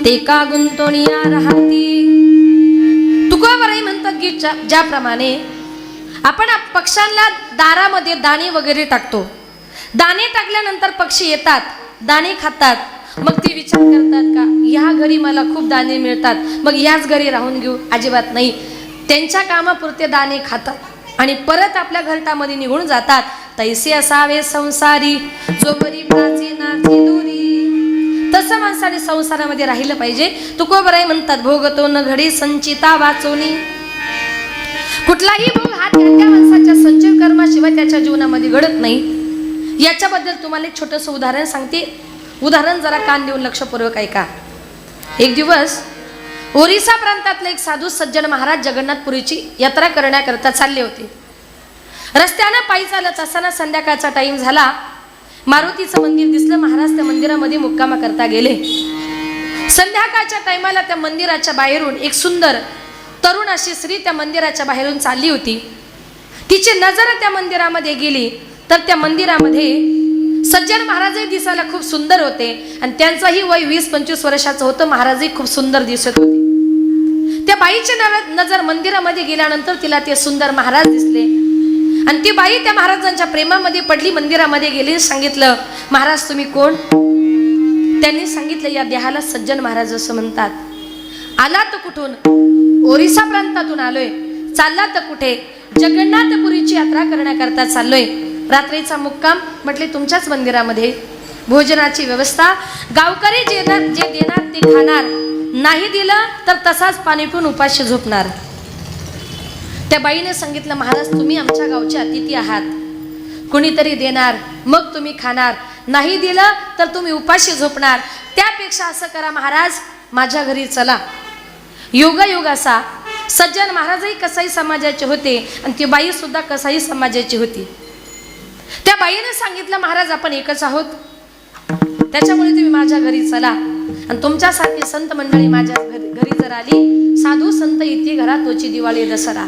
ते का गुंतोनिया राहती. तुकोबाराई म्हणतात की ज्याप्रमाणे आपण पक्ष्यांना दारामध्ये दाणे वगैरे टाकतो, दाणे टाकल्यानंतर पक्षी येतात, दाणे खातात, मग ते विचार करतात का ह्या घरी मला खूप दाणे मिळतात, मग याच घरी राहून घेऊ? अजिबात नाही. त्यांच्या कामापुरते दाणे खातात आणि परत आपल्या घरटामध्ये निघून जातात. तैसे असावे संसारी, जो गरीबाची नाची दुरी. तसं माणसाने संसारामध्ये राहिलं पाहिजे. तुकोबाराई म्हणतात, भोगतो न घडी संचिता वाचोनी. कुठलाही भोग हा त्या माणसाच्या संचय कर्माशिवाय त्याच्या जीवनामध्ये घडत नाही. याच्याबद्दल तुम्हाला एक छोटंसं उदाहरण सांगते. उदाहरण जरा कान देऊन लक्षपूर्वक ऐका. एक दिवस ओरिसा प्रांतातले एक साधू सज्जन महाराज जगन्नाथपुरीची यात्रा करण्याकरता चालले होते. रस्त्यानं पायी चालत असताना संध्याकाळचा टाइम झाला. मारुतीचं मंदिर दिसलं. महाराज त्या मंदिरामध्ये मुक्कामा करता गेले. संध्याकाळच्या टायमाला त्या मंदिराच्या बाहेरून एक सुंदर तरुण अशी स्त्री त्या मंदिराच्या बाहेरून चालली होती. तिची नजर त्या मंदिरामध्ये गेली तर त्या मंदिरामध्ये सज्जन महाराजही दिसायला खूप सुंदर होते आणि त्यांचंही वय 20-25 वर्षाचं होतं. महाराजही खूप सुंदर दिसत होते. त्या बाईची नजर मंदिरामध्ये गेल्यानंतर तिला ते सुंदर महाराज दिसले आणि ती बाई त्या महाराजांच्या प्रेमामध्ये पडली. मंदिरामध्ये गेली. सांगितलं, महाराज तुम्ही कोण? त्यांनी सांगितलं, या देहाला सज्जन महाराज असं म्हणतात. आला तर कुठून? ओरिसा प्रांतातून आलोय. चालला तर कुठे? जगन्नाथपुरीची यात्रा करण्याकरता चाललोय. रात्रीचा मुक्काम. म्हटले तुमच्याच मंदिरामध्ये भोजनाची व्यवस्था. गावकरी जे देणार ते खाणार, नाही दिलं तर तसाच पाणी पिऊन उपाशी झोपणार. त्या बाईने सांगितलं, महाराज तुम्ही आमच्या गावचे अतिथी आहात, कुणीतरी देणार मग तुम्ही खाणार, नाही दिलं तर तुम्ही उपाशी झोपणार. त्यापेक्षा असं करा महाराज, माझ्या घरी चला. योगायोग असा सज्जन महाराजही कसाई समाजाचे होते आणि ती बाई सुद्धा कसाई समाजाची होती. त्या बाईने सांगितलं, महाराज आपण एकच आहोत, त्याच्यामुळे तुम्ही माझ्या घरी चला आणि तुमच्यासारखी संत मंडळी माझ्या घरी जर आली, साधू संत इथे घरात तोची दिवाळी दसरा.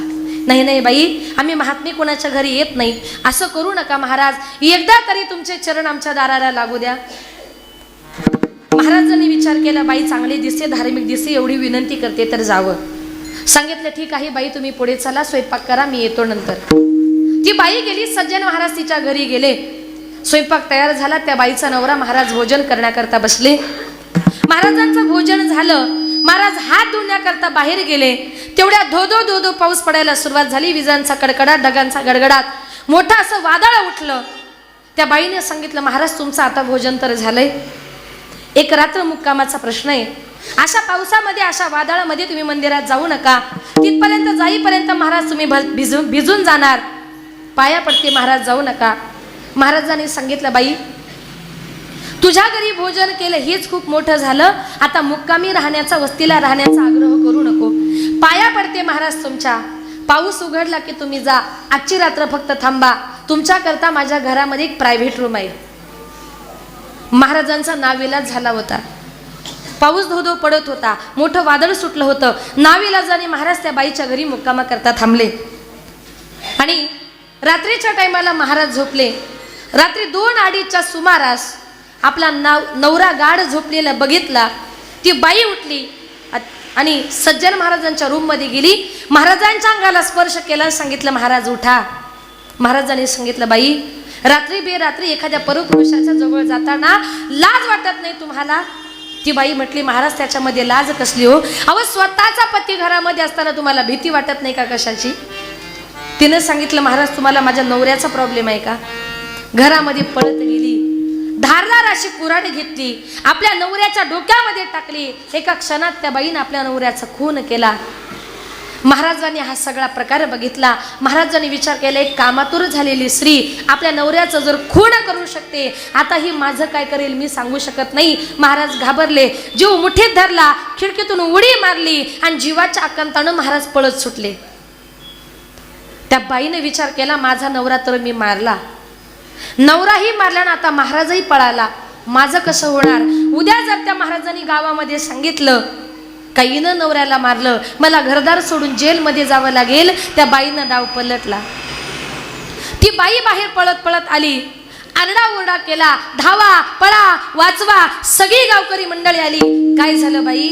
नाही नाही बाई, आम्ही महात्मे कोणाच्या घरी येत नाही, असं करू नका महाराज, एकदा तरी तुमचे चरण आमच्या दाराला लागू द्या. महाराजांनी विचार केला, बाई चांगली दिसते, धार्मिक दिसते, एवढी विनंती करते तर जावं. सांगितलं, ठीक आहे बाई तुम्ही पुढे चला, स्वयंपाक करा, मी येतो नंतर. ती बाई गेली. सज्जन महाराज तिच्या घरी गेले. स्वयंपाक तयार झाला. त्या बाईचा नवरा महाराज भोजन करण्याकरता बसले. महाराजांचं भोजन झालं. महाराज हात धुण्याकरता बाहेर गेले. तेवढ्या धो धो पाऊस पडायला सुरुवात झाली. विजांचा कडकडाट, ढगांचा गडगडाट, मोठं असं वादळ उठलं. त्या बाईने सांगितलं, महाराज तुमचं आता भोजन तर झालंय, एक रात्र मुक्कामाचा प्रश्न आहे. अशा पावसामध्ये, अशा वादळामध्ये तुम्ही मंदिरात जाऊ नका. तिथपर्यंत जाईपर्यंत महाराज तुम्ही भिजून जाणार. पाया पडते महाराज, जाऊ नका. महाराजांनी सांगितलं, बाई तुझ्या घरी भोजन केलं हेच खूप मोठं झालं, आता मुक्कामी राहण्याचा, वस्तीला राहण्याचा आग्रह करू नको. पाया पडते महाराज तुमच्या, पाऊस उघडला की तुम्ही जा, आजची रात्र फक्त थांबा, तुमच्याकरता माझ्या घरामध्ये एक प्रायव्हेट रूम आहे. महाराजांचा नाविलाज झाला होता. पाऊस धोधो पडत होता, मोठं वादळ सुटलं होतं. नाविलाजाने महाराज त्या बाईच्या घरी मुक्कामा करता थांबले आणि रात्रीच्या टायमाला महाराज झोपले. रात्री 2-2:30च्या सुमारास आपला नवरा गाढ झोपलेला बघितला. ती बाई उठली आणि सज्जन महाराजांच्या रूममध्ये गेली. महाराजांच्या अंगाला स्पर्श केला, सांगितलं, महाराज उठा. महाराजांनी सांगितलं, बाई रात्री बेरात्री एखाद्या परपुरुषाच्या जवळ जाताना लाज वाटत नाही तुम्हाला? ती बाई म्हटली, महाराज त्याच्यामध्ये लाज कसली हो? अहो स्वतःचा पती घरामध्ये असताना तुम्हाला भीती वाटत नाही का कशाची? तिने सांगितलं, महाराज तुम्हाला माझ्या नवऱ्याचा प्रॉब्लेम आहे का? घरामध्ये पळत गेली, धारदार अशी कुऱ्हाड घेतली, आपल्या नवऱ्याच्या डोक्यामध्ये टाकली. एका क्षणात त्या बाईने आपल्या नवऱ्याचा खून केला. महाराजांनी हा सगळा प्रकार बघितला. महाराजांनी विचार केला, एक कामातुर झालेली स्त्री आपल्या नवऱ्याचं जर खून करू शकते, आता ही माझं काय करेल मी सांगू शकत नाही. महाराज घाबरले, जीव मुठीत धरला, खिडकीतून उडी मारली आणि जीवाच्या आकांतानं महाराज पळत सुटले. त्या बाईने विचार केला, माझा नवरा तर मी मारला, नवराही मारला ना, आता महाराजही पळाला, माझं कसं होणार? उद्या जर त्या महाराजांनी गावामध्ये सांगितलं काहीनं नवऱ्याला मारलं, मला घरदार सोडून जेलमध्ये जावं लागेल. त्या बाईनं डाव पलटला. ती बाई बाहेर पळत पळत आली, आरडाओरडा केला, धावा, पळा, वाचवा. सगळी गावकरी मंडळी आली. काय झालं बाई?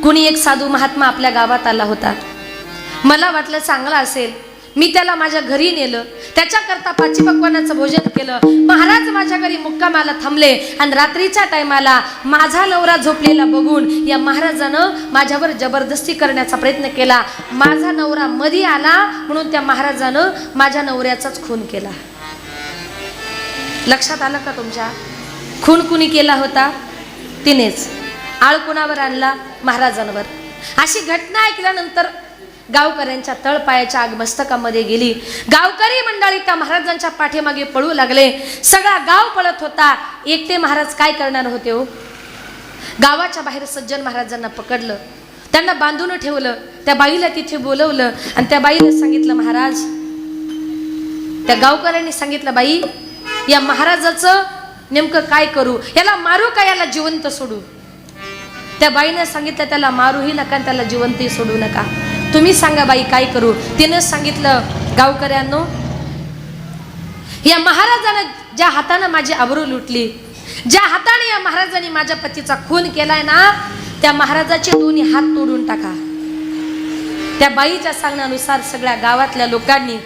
कुणी एक साधू महात्मा आपल्या गावात आला होता. मला वाटलं चांगला असेल, मी त्याला माझ्या घरी नेलं, त्याच्याकरता पाची पक्वानाचं भोजन केलं. महाराज माझ्या घरी मुक्कामाला थांबले आणि रात्रीच्या टायमाला माझा नवरा झोपलेला बघून या महाराजानं माझ्यावर जबरदस्ती करण्याचा प्रयत्न केला. माझा नवरा मध्ये आला म्हणून त्या महाराजानं माझ्या नवऱ्याचाच खून केला. लक्षात आलं का तुमच्या? खून कुणी केला होता? तिनेच. आळ कुणावर आणला? महाराजांवर. अशी घटना ऐकल्यानंतर गावकऱ्यांच्या तळपायाच्या आग मस्तकामध्ये गेली. गावकरी मंडळी त्या महाराजांच्या पाठीमागे पळू लागले. सगळा गाव पळत होता. एकटे महाराज काय करणार होते हो? गावाच्या बाहेर सज्जन महाराजांना पकडलं, त्यांना बांधून ठेवलं. त्या बाईला तिथे बोलवलं आणि त्या बाईला सांगितलं, महाराज, त्या गावकऱ्यांनी सांगितलं, बाई या महाराजाचं नेमकं काय करू? याला मारू का याला जिवंत सोडू? त्या बाईने सांगितलं, त्याला मारूही नका आणि त्याला जिवंतही सोडू नका, तुम्ही सांगा बाई काय करू? तिने सांगितलं, गावकऱ्यांनो, या महाराजानं ज्या हाताने माझी आबरू लुटली, ज्या हाताने या महाराजांनी माझ्या पतीचा खून केलाय ना, त्या महाराजाचे दोन्ही हात तोडून टाका. त्या बाईच्या सांगण्यानुसार सगळ्या गावातल्या लोकांनी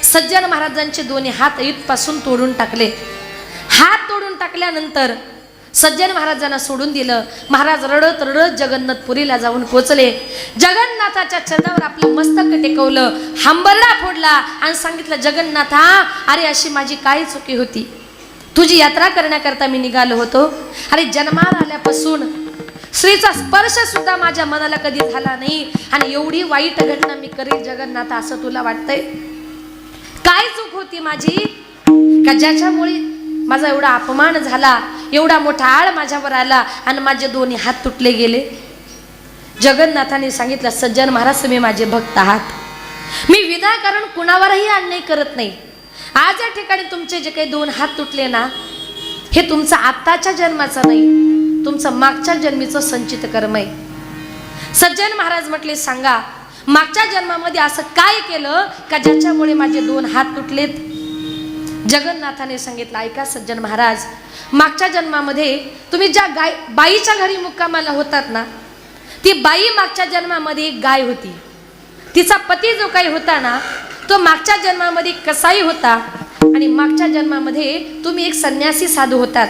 सज्जन महाराजांचे दोन्ही हात इथपासून तोडून टाकले. हात तोडून टाकल्यानंतर सज्जन महाराजांना सोडून दिलं. महाराज रडत रडत जगन्नाथपुरीला जाऊन पोचले. जगन्नाथाच्या चरणावर आपलं मस्तक टेकवलं, हंबरडा फोडला आणि सांगितलं, जगन्नाथा, अरे अशी माझी काय चुकी होती? तुझी यात्रा करण्याकरता मी निघालो होतो. अरे जन्माला आल्यापासून स्त्रीचा स्पर्श सुद्धा माझ्या मनाला कधी झाला नाही आणि एवढी वाईट घटना मी करेल जगन्नाथ असं तुला वाटतंय? काय चूक होती माझी का ज्याच्यामुळे माझा एवढा अपमान झाला, एवढा मोठा आळ माझ्यावर आला आणि माझे दोन्ही हात तुटले गेले? जगन्नाथाने सांगितलं, सज्जन महाराज, तुम्ही माझे भक्त आहात, मी विनाकारण कुणावरही अन्याय करत नाही. आज या ठिकाणी तुमचे जे काही दोन हात तुटले ना, हे तुमचं आत्ताच्या जन्माचं नाही, तुमचं मागच्या जन्मीचं संचित कर्म आहे. सज्जन महाराज म्हटले, सांगा मागच्या जन्मामध्ये असं काय केलं का ज्याच्यामुळे माझे दोन हात तुटलेत? जगन्नाथाने सांगितलं, ऐका सज्जन महाराज, मागच्या जन्मामध्ये तुम्ही ज्या बाईच्या घरी मुक्कामाला होतात ना, ती बाई मागच्या जन्मामध्ये एक गाय होती. तिचा पती जो काही होता ना, तो मागच्या जन्मामध्ये कसाई होता आणि मागच्या जन्मामध्ये तुम्ही एक संन्यासी साधू होतात.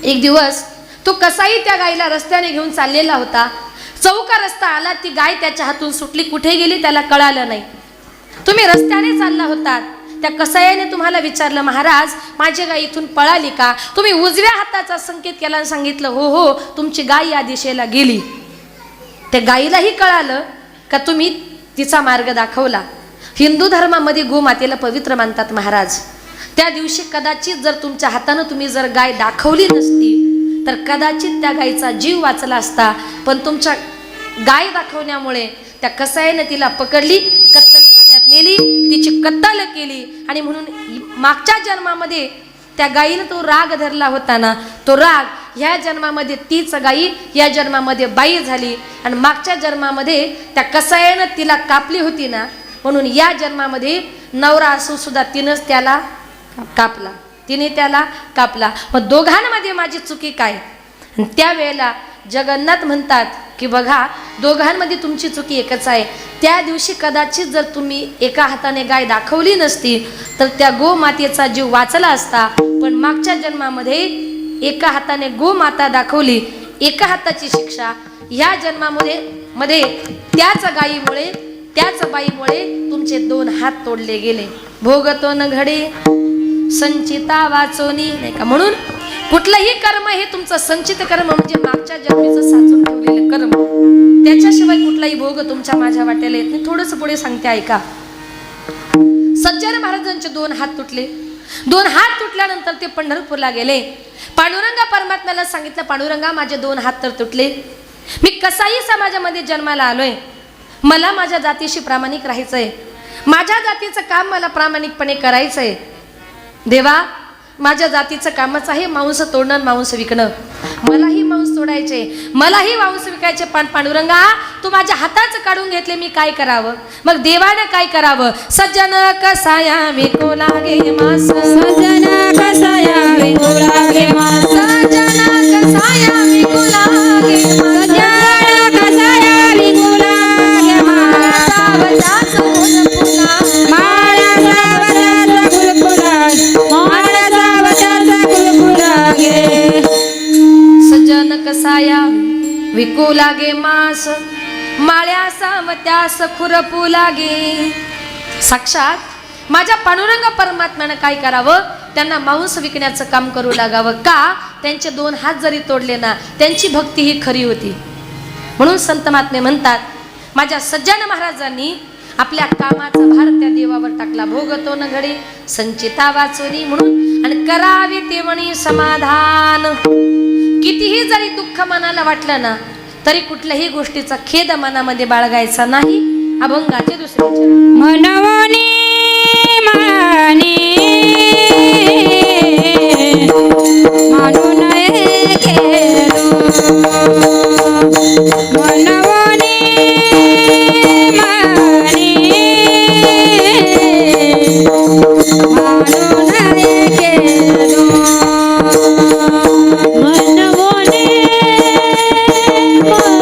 एक दिवस तो कसाई त्या गायीला रस्त्याने घेऊन चाललेला होता. चौका रस्ता आला, ती गाय त्याच्या हातून सुटली, कुठे गेली त्याला कळालं नाही. तुम्ही रस्त्याने चालला होतात, त्या कसायाने तुम्हाला विचारलं, महाराज माझी गाय इथून पळाली का? तुम्ही उजव्या हाताचा संकेत केला आणि सांगितलं, हो हो, तुमची गाय या दिशेला गेली. त्या गायीलाही कळालं का तुम्ही तिचा मार्ग दाखवला. हिंदू धर्मामध्ये गोमातेला पवित्र मानतात महाराज. त्या दिवशी कदाचित जर तुमच्या हातानं तुम्ही जर गाय दाखवली नसती तर कदाचित त्या गायीचा जीव वाचला असता. पण तुमच्या गाय दाखवण्यामुळे त्या कसाईने तिला पकडली, कत्तलखान्यात नेली, तिची कत्तल केली. आणि म्हणून मागच्या जन्मामध्ये त्या गायीनं तो राग धरला होता ना, तो राग ह्या जन्मामध्ये तीच गायी या जन्मामध्ये बाई झाली. आणि मागच्या जन्मामध्ये त्या कसाईनं तिला कापली होती ना, म्हणून या जन्मामध्ये नवरा असून सुद्धा तिनंच त्याला कापला, तिने त्याला कापला. मग दोघांमध्ये माझी चुकी काय? त्यावेळेला जगन्नाथ म्हणतात की बघा, दोघांमध्ये तुमची चुकी एकच आहे. त्या दिवशी कदाचित जर तुम्ही एका हाताने गाय दाखवली नसती तर त्या गोमातेचा जीव वाचला असता. पण मागच्या जन्मामध्ये एका हाताने गोमाता दाखवली, एका हाताची शिक्षा. ह्या जन्मामध्ये त्याच बाईमुळे तुमचे 2 हात तोडले गेले. भोगतो न घडे संचिता वाचोनी, नाही का? म्हणून कुठलंही कर्म हे तुमचं संचित कर्म म्हणजे मागच्या जन्मीचं साचून ठेवलेलं कर्म, त्याच्याशिवाय कुठलाही भोग तुमच्या माझ्या वाट्याला येत नाही. थोडंसं पुढे सांगते ऐका. सज्जन महाराजांचे 2 हात तुटले. 2 हात तुटल्यानंतर ते पंढरपूरला गेले. पांडुरंगा परमात्म्याला सांगितलं, पांडुरंगा माझे 2 हात तर तुटले, मी कसाई समाजामध्ये जन्माला आलोय, मला माझ्या जातीशी प्रामाणिक राहायचंय, माझ्या जातीचं काम मला प्रामाणिकपणे करायचंय. देवा, माझ्या जातीचं कामच आहे मांस तोडणं, मांस विकणं. मलाही मांस तोडायचे, मलाही मांस विकायचे. पण पांडुरंगा, तू माझ्या हाताचं काढून घेतले, मी काय करावं? मग देवानं काय करावं? सज्जन कसाया विकू लागे मांस, सज्जन कसाया विकू लागे मांस, सज्जन कसाया विकू लागे मांस, सज्जन कसाया विकू लागे मांस, सावजाचं गुण पुन्हा, सज्जन कसाया विकू लागे मांस, माळ्या सावत्यास खुरपू लागे. साक्षात माझ्या पांडुरंग परमात्म्यानं काय करावं? त्यांना मांस विकण्याचं काम करू लागावं. का? त्यांचे 2 हात जरी तोडले ना, त्यांची भक्ती ही खरी होती. म्हणून संत महात्मे म्हणतात, माझ्या सज्जन महाराजांनी आपल्या कामाचा भार त्या देवावर टाकला. भोगतो न घडे संचिता वाचोनी, म्हणून आणि करावे ते म्हणी समाधान. कितीही जरी दुःख मनाला वाटलं ना, तरी कुठल्याही गोष्टीचा खेद मनामध्ये बाळगायचा नाही. अभंगाचे 2 चरण. मनवनी माने मानू नये केलो, मनवनी माने मानू नये केलो, मनवनी माने मानू नये केलो.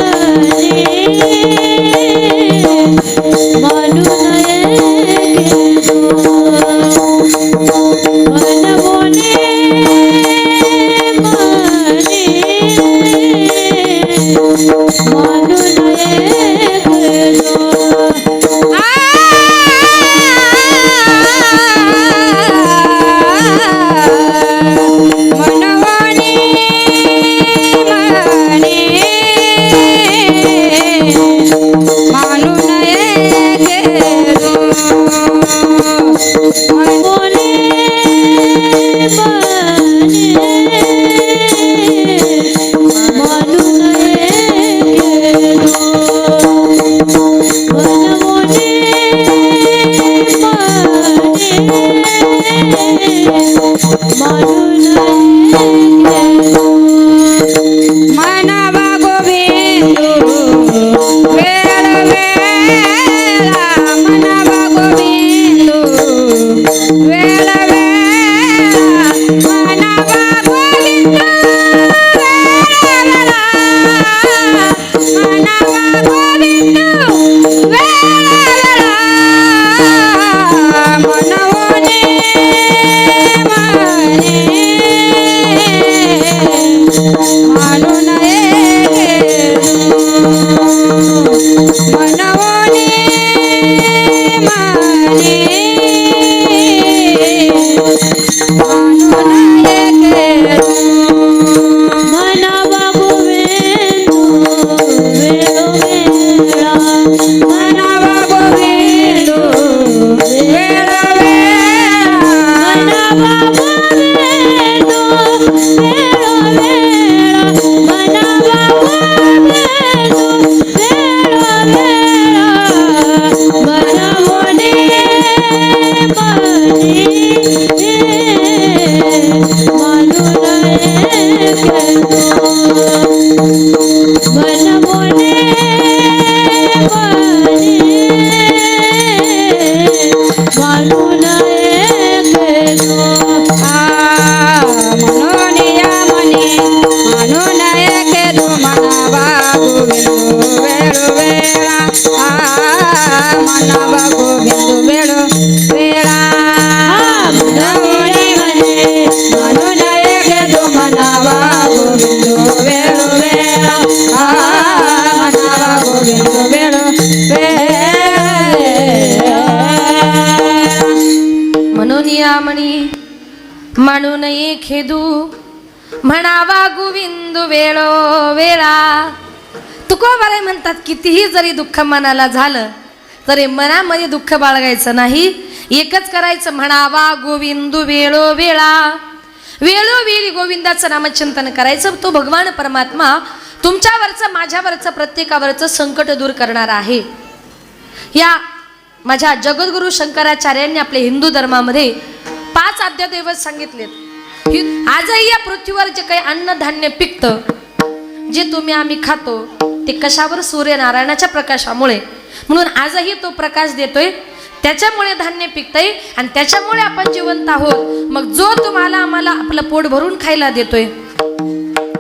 खेदू म्हणावा गोविंद वेळो वेळा. तुकोबाराय म्हणतात कितीही जरी दुःख मनाला झालं तरी मनामध्ये दुःख बाळगायचं नाही, एकच करायचं म्हणावा गोविंद वेळो वेळा. वेळोवेळी गोविंदाचं नामचिंतन करायचं. तो भगवान परमात्मा तुमच्यावरचं माझ्यावरचं प्रत्येकावरचं संकट दूर करणार आहे. या माझ्या जगद्गुरु शंकराचार्यांनी आपल्या हिंदू धर्मामध्ये 5 आद्यदैवत सांगितलेत. आजही या पृथ्वीवर जे काही अन्नधान्य पिकतं, जे तुम्ही आम्ही खातो, ते कशावर? सूर्यनारायणाच्या प्रकाशामुळे. म्हणून आजही तो प्रकाश देतोय, त्याच्यामुळे धान्य पिकतंय आणि त्याच्यामुळे आपण जिवंत आहोत. मग जो तुम्हाला आम्हाला आपलं पोट भरून खायला देतोय,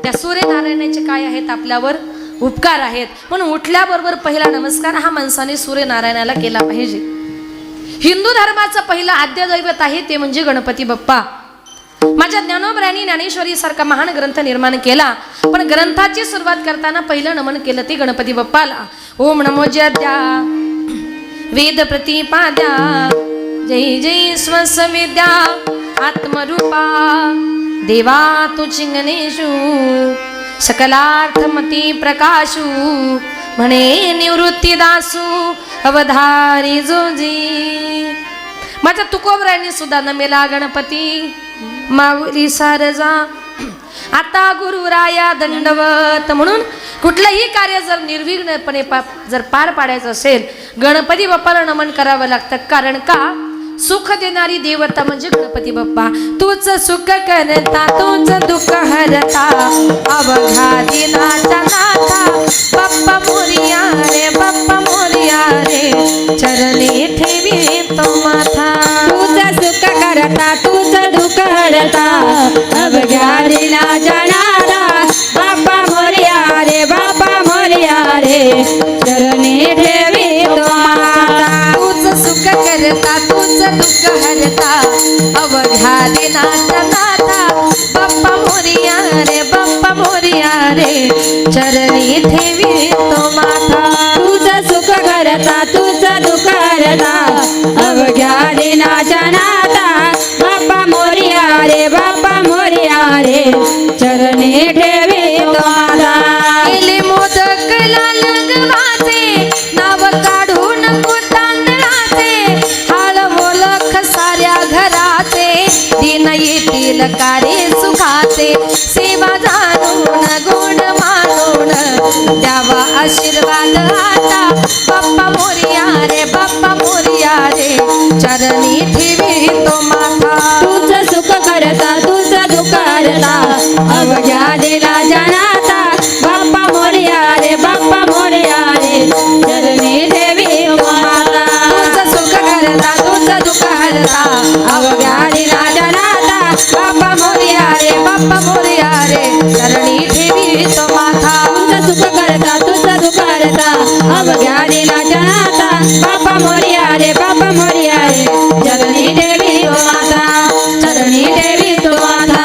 त्या सूर्यनारायणाचे काय आहेत? आपल्यावर उपकार आहेत. म्हणून उठल्याबरोबर पहिला नमस्कार हा माणसाने सूर्यनारायणाला केला पाहिजे. हिंदू धर्माचं पहिलं आद्य दैवत आहे ते म्हणजे गणपती बाप्पा. माझ्या ज्ञानोबरांनी ज्ञानेश्वरी सारखा महान ग्रंथ निर्माण केला, पण ग्रंथाची सुरुवात करताना पहिलं नमन केलं ते गणपती बाप्पाला. ओम नमो जद्या वेद प्रतिपाद्या जय जय स्वसविद्या आत्मरूपा देवा तू चिंगनेशू सकलार्थमती प्रकाशू म्हणे निवृत्ती दासू अवधारी जोजी. माझ्या तुकोबरांनी सुद्धा नमेला गणपती माऊली सारजा आता गुरुराया दंडवत. म्हणून कुठलंही कार्य जर निर्विघ्नपणे जर पार पाडायचं असेल, गणपती बाप्पाला नमन करावं लागतं. कारण का? सुख देणारी देवता म्हणजे गणपती बाप्पा. तूच सुख करता तूच दुःख हरता अवघा दिनाचा नाथा बाप्पा मोरिया रे बाप्पा मोरिया रे चरणी ठेवी तो माथा. तुझं सुख करता तुझं दुःख हरता अवघ्या दिनाचा नाथा बाप्पा मोरया रे बाप्पा मोरया रे चरणी ठेवी तो माता. तूच सुख करता तूच दुःख हरता अवघ्या दिनाचा नाथा बाप्पा मोरिया रे बाप्पा मोरिया रे चरणी ठेवी तो माथा. तुझं सुख करता तुझं दुःख हरता अवघ्या दिनाचा नाथा बाप्पा मोरया रे बाप्पा मोरया रे चरणी ठेवी तो माता. केले मोदक लाल गव्हाचे नाव काढून तांदळाचे हाळ मोलख साऱ्या घराचे दिन येतील कार्य सुखाचे सेवा जाणून गुण मानून द्यावा आशीर्वाद आता बाप्पा मोरया रे बाप्पा मोरया रे चरणी ठेवी तो माथा. तुझं सुख करता तुझं दुःख हरता अवघ्या दिनाचा नाथा बाप्पा मोरया रे बाप्पा मोरया रे चरणी ठेवी तो माता. तुझं सुख करता तुझं दुःख हरता अवघ्या दिनाचा नाथा बाप्पा मोरया रे बाप्पा मोरया रे चरणी ठेवी तो माथा. तुझं सुख करता तुझं दुःख हरता अवघ्या दिनाचा नाथा बाप्पा मोरया रे बाप्पा मोरया रे चरणी ठेवी तो माता. चरणी ठेवी तो माता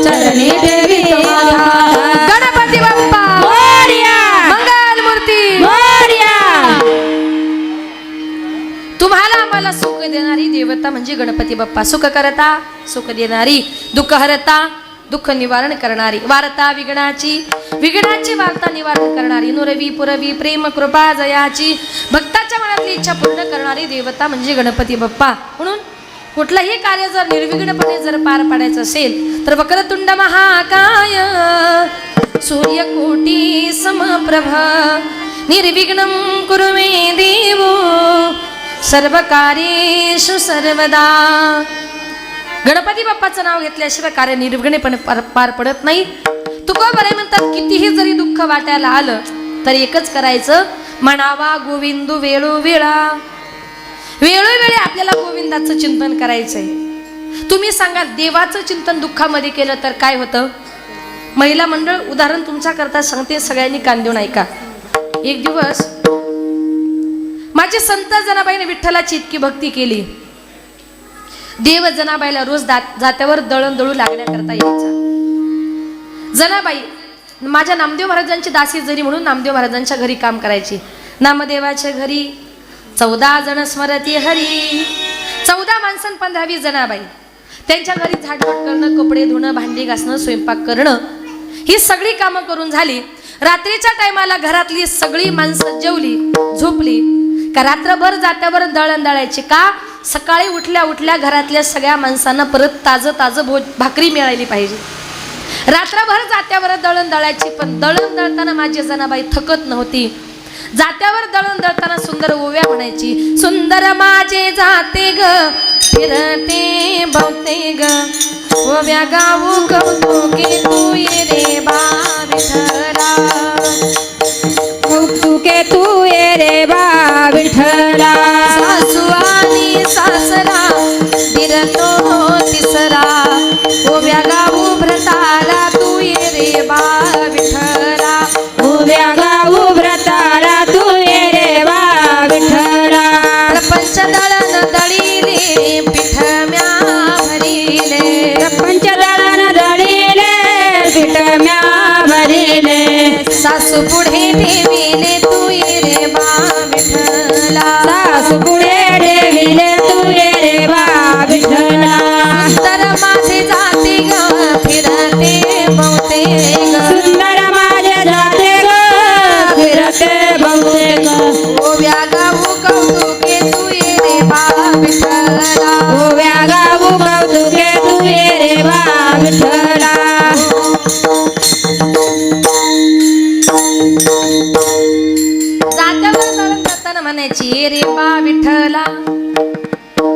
चरणी ठेवी तो माता. गणपती बाप्पा मोरया मंगल मूर्ती. मोरया. तुम्हाला आम्हाला सुख देणारी देवता म्हणजे गणपती बाप्पा. सुख करता सुख देणारी, दुःख हरता दुःख निवारण करणारी, वार्ता विघ्नाची वार्ता निवारण करणारी, नुरवी पुरवी प्रेम कृपा जयाची भक्ताच्या मनातली इच्छा पूर्ण करणारी देवता म्हणजे गणपती बाप्पा. म्हणून कुठलंही कार्य जर निर्विघ्नपणे जर पार पाडायचं असेल तर वक्रतुंड महाकाय सूर्यकोटी समप्रभ निर्विघ्नं कुरु मे देव सर्वकार्येषु सर्वदा. गणपती बाप्पाचं नाव घेतल्याशिवाय कार्य निर्विघ्नपणे पार पडत नाही. तुकोबाराय म्हणतात कितीही जरी दुःख वाटायला आलं तर एकच करायचं म्हणावा गोविंद वेळोवेळा. वेळोवेळी आपल्याला गोविंदाचं चिंतन करायचंय. तुम्ही सांगा देवाचं चिंतन दुःखामध्ये केलं तर काय होतं? महिला मंडळ उदाहरण तुमच्या करता सांगते, सगळ्यांनी कान देऊन ऐका. एक दिवस माझे संत जनाबाईने विठ्ठलाची इतकी भक्ती केली, देव जनाबाईला रोज जात्यावर दळण दळू लागण्याकरता यायचा. जनाबाई माझ्या नामदेव महाराजांची दासी जरी म्हणून नामदेव महाराजांच्या घरी काम करायची. नामदेवाच्या घरी 14 जण स्मरती हरी. 14 माणसं 15 जनाबाई. त्यांच्या घरी झाडझूड करणं, कपडे धुणं, भांडी घासणं, स्वयंपाक करणं, ही सगळी कामं करून झाली. रात्रीच्या टायमाला घरातली सगळी माणसं जेवली, झोपली का रात्रभर जात्यावर दळण दळायची का? सकाळी उठल्या उठल्या घरातल्या सगळ्या माणसांना परत ताजं भाकरी मिळाली पाहिजे. रात्रभर जात्यावर दळण दळायची. पण दळण दळताना माझी जनाबाई थकत नव्हती. जात्यावर दळण दळताना सुंदर ओव्या म्हणायची. सुंदर माझे जाते ग फिरते बहुते ग, ओव्या गाऊ कौतुके तू ये रे बा विठ्ठला, कौतुके तू ये रे बा विठ्ठला. सासू आणि सासरा फिरतो तिसरा, ओव्या गाऊ व्रताला तू ये रे बा विठ्ठला, उभ्या गाऊ व्रताला तू ये रे बा विठ्ठला. प्रपंच दळण दळीले पीठ म्या भरिले, प्रपंच दळण दळीले पीठ म्या भरिले. सासू पुढे ठेविले तू ये रे बा विठ्ठला, सासू पुढे ठेविले तू ये रे बा विठ्ठला. सुंदर माझे जाते ग फिरते बहुते ग, सुंदर माझे जाते ग फिरते बहुते ग, ओव्या गाऊ कौतुके तू ये रे बा विठ्ठला, ओव्या गाऊ कौतुके तू ये रे बा विठ्ठला. जात्यावर दळण करताना म्हणायची ये रे बा विठ्ठला.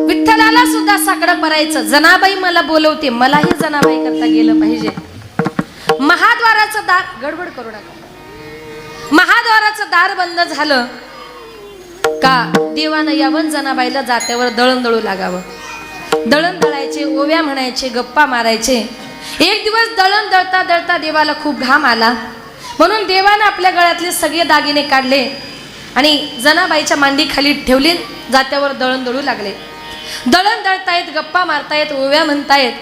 विठ्ठलाला सुद्धा साकडं परायचं. जनाबाई मला बोलवते, मलाही जनाबाई करता गेलं पाहिजे. महाद्वाराचं दार, गडबड करू नका, महाद्वाराचं दार बंद झालं का देवानं यावं जनाबाईला जात्यावर दळण दळू लागावं. दळण दळायचे, ओव्या म्हणायचे, गप्पा मारायचे. एक दिवस दळण दळता दळता देवाला खूप घाम आला, म्हणून देवानं आपल्या गळ्यातले सगळे दागिने काढले आणि जनाबाईच्या मांडी खाली ठेवले. जात्यावर दळण दळू लागले. दळण दळतायत, गप्पा मारतायत, ओव्या म्हणतायत.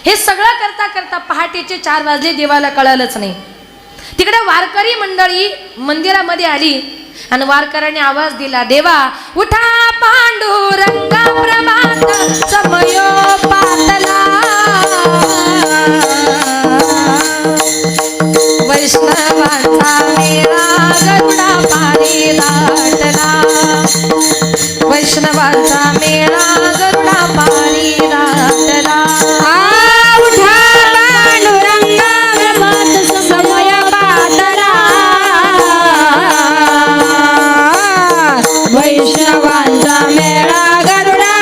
हे सगळं करता करता पहाटेचे 4 वाजले. देवाला कळालंच नाही. तिकडे वारकरी मंडळी मंदिरामध्ये आली आणि वारकऱ्याने आवाज दिला, देवा उठा पांडुरंगा प्रभात समयोपातला, वैष्णवांचा मेळा गरुडा पारी दाटला, वैष्णवांचा मेळा गरुडा पारी दाटला. उठा पांडुरंगा प्रभात समय पातला, वैष्णवांचा मेळा गरुडा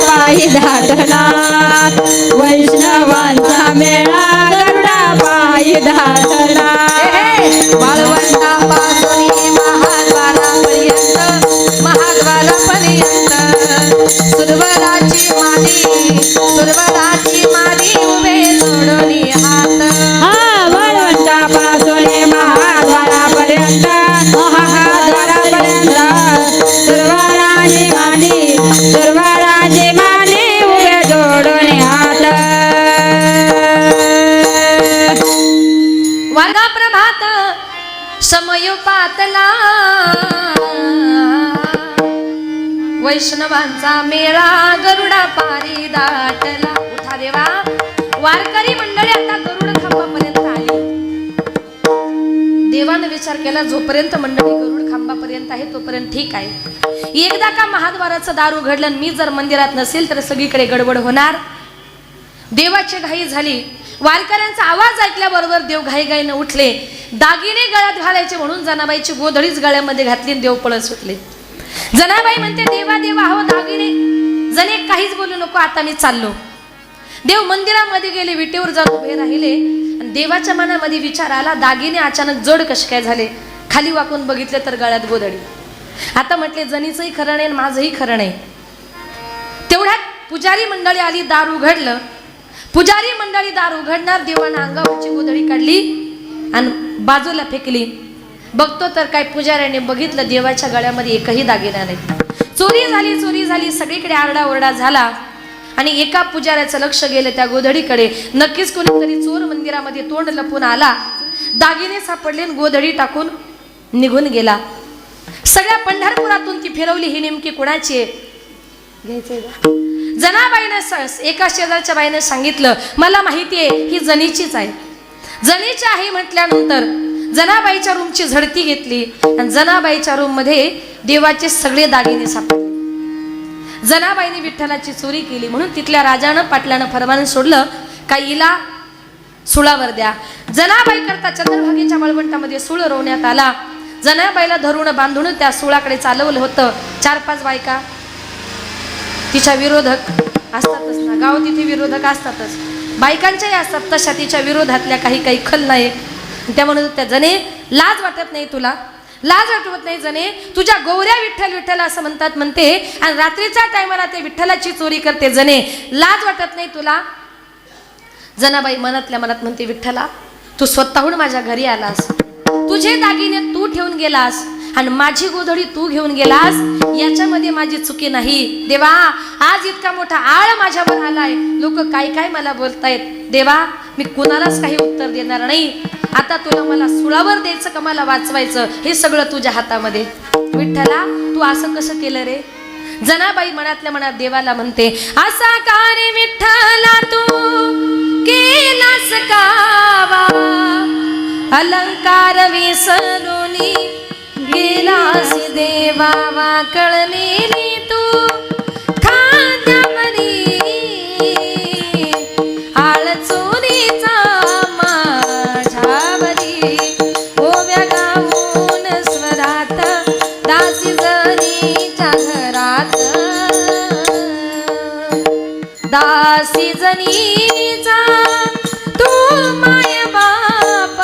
पायी धाटला, वैष्णवांचा मेळा गरुडा पायी धाटला. वाळवंटापासून महाद्वारापर्यंत, महाद्वारापर्यंत सुरवराची मादी उभे जोडून हात. वाळवंटापासून महाद्वारापर्यंत, महाद्वारापर्यंत सुरवाराची मादी उभे जोडून हात. वागा प्रभात समयोपातला, वैष्णवांचा मेळा गरुडा पारी दाटला. उठा देवा. वारकरी मंडळी आता गरुड खांबापर्यंत आली. देवानं विचार केला, जोपर्यंत मंडळी गरुड खांबापर्यंत आहे तोपर्यंत ठीक आहे. एकदा का महाद्वाराचं दार उघडलं आणि मी जर मंदिरात नसेल तर सगळीकडे गडबड होणार. देवाची घाई झाली. वारकऱ्यांचा आवाज ऐकल्याबरोबर देव घाईघाईनं उठले. दागिने गळ्यात घालायचे म्हणून जनाबाईची गोधडीच गळ्यामध्ये घातली आणि देव पळत सुटले. जनाबाई म्हणते, देवा देवा हो दागिने. जणे काहीच बोलू नको, आता मी चाललो. देव मंदिरामध्ये गेले, विटेवर जाऊन उभे राहिले आणि देवाच्या मनामध्ये विचार आला, दागिने अचानक जड कसे काय झाले. खाली वाकून बघितले तर गळ्यात गोधडी. आता म्हटले, जणीचंही खरं नाही माझंही खरं नाही. तेवढ्यात पुजारी मंडळी आली, दार उघडलं. पुजारी मंडळी दार उघडणार, देवानं अंगावरची गोधडी काढली आणि बाजूला फेकली. बघतो तर काय पुजाऱ्याने बघितलं, देवाच्या गळ्यामध्ये एकही दागिना नाही. चोरी झाली. सगळीकडे आरडाओरडा झाला आणि एका पुजाऱ्याचं लक्ष गेलं त्या गोधडीकडे. नक्कीच कोणीतरी चोर मंदिरामध्ये तोंड लपून आला, दागिने सापडले, गोधडी टाकून निघून गेला. सगळ्या पंढरपुरातून ती फिरवली, ही नेमकी कुणाची आहे घ्यायचंय. जनाबाईने एका शेजारच्या बाईने सांगितलं, मला माहिती आहे ही जनीचीच आहे. जनीची आहे म्हटल्यानंतर जनाबाईच्या रूमची झडती घेतली आणि जनाबाईच्या रूम मध्ये देवाचे सगळे दागिने सापडले. जनाबाईने विठ्ठलाची चोरी केली म्हणून तिथल्या राजानं पाटलानं फरमान सोडलं का हिला सुळावर द्या. जनाबाई करता चंद्रभागेच्या वाळवंटामध्ये सूळ रोवण्यात आला. जनाबाईला धरून बांधून त्या सुळाकडे चालवलं होतं. 4-5 बायका तिच्या विरोधक असतातच ना, गाव तिथे विरोधक असतातच, बायकांच्याही असतात तशा तिच्या विरोधातल्या काही खलनायक. त्या म्हणत त्या जने लाज वाटत नाही तुला, लाज आठवत नाही जने, तुझ्या गौऱ्या विठ्ठल विठ्ठल असं म्हणते आणि रात्रीच्या टायमाला ते विठ्ठलाची चोरी करते जने, लाज वाटत नाही तुला. जनाबाई मनातल्या मनात म्हणते, विठ्ठला तू स्वतःहून माझ्या घरी आलास, तुझे दागिने तू ठेवून गेलास आणि माझी गोधडी तू घेऊन गेलास, याच्यामध्ये माझी चुकी नाही. देवा आज इतका मोठा आळ माझ्यावर आलाय, लोक काय मला बोलतायत. देवा मी कुणालाच काही उत्तर देणार नाही. आता तुला मला सुळावर द्यायचं का मला वाचवायचं हे सगळं तुझ्या हातामध्ये. विठ्ठला तू असं कसं केलं रे. जनाबाई मनातल्या मनात देवाला म्हणते, असा का रे विठ्ठला तू केलास कावा, अलंकार विसरूनी गेलास देवा, वाकळलेली तू खांद्यावरी आळ चोरीचा माझ्यावरी. ओव्या गाऊन स्वरात दासी जनीच्या घरात, दासी जनीचा तू माय बाप,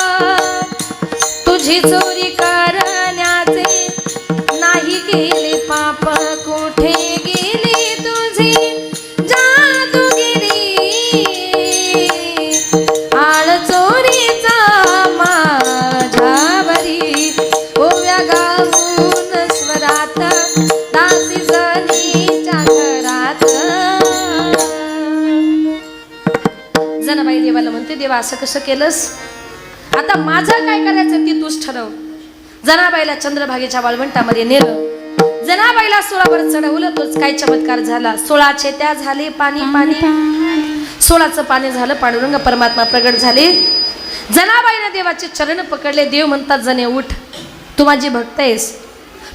तुझी चोरी करण्याचे नाही गेले पाप, कुठे गेली तुझी जादूगिरी, आळ चोरीचा माझ्यावरी. ओव्या गाऊन स्वरात दासी जनीच्या घरात. जनाबाई देवाला म्हणते, देवा असं कसं केलंस, आता माझं काय करायचं ते तूच ठरव. जनाबाईला चंद्रभागेच्या वाळवंटामध्ये नेलं, जनाबाईला सोळावर चढवलं. तोच काय चमत्कार झाला. 16 चेत्या झाले पाणी पाणी, 16चं पाणी झालं, पांडुरंग परमात्मा प्रगट झाले. जनाबाईने देवाचे चरण पकडले. देव म्हणतात, जने उठ, तू माझी भक्त आहेस,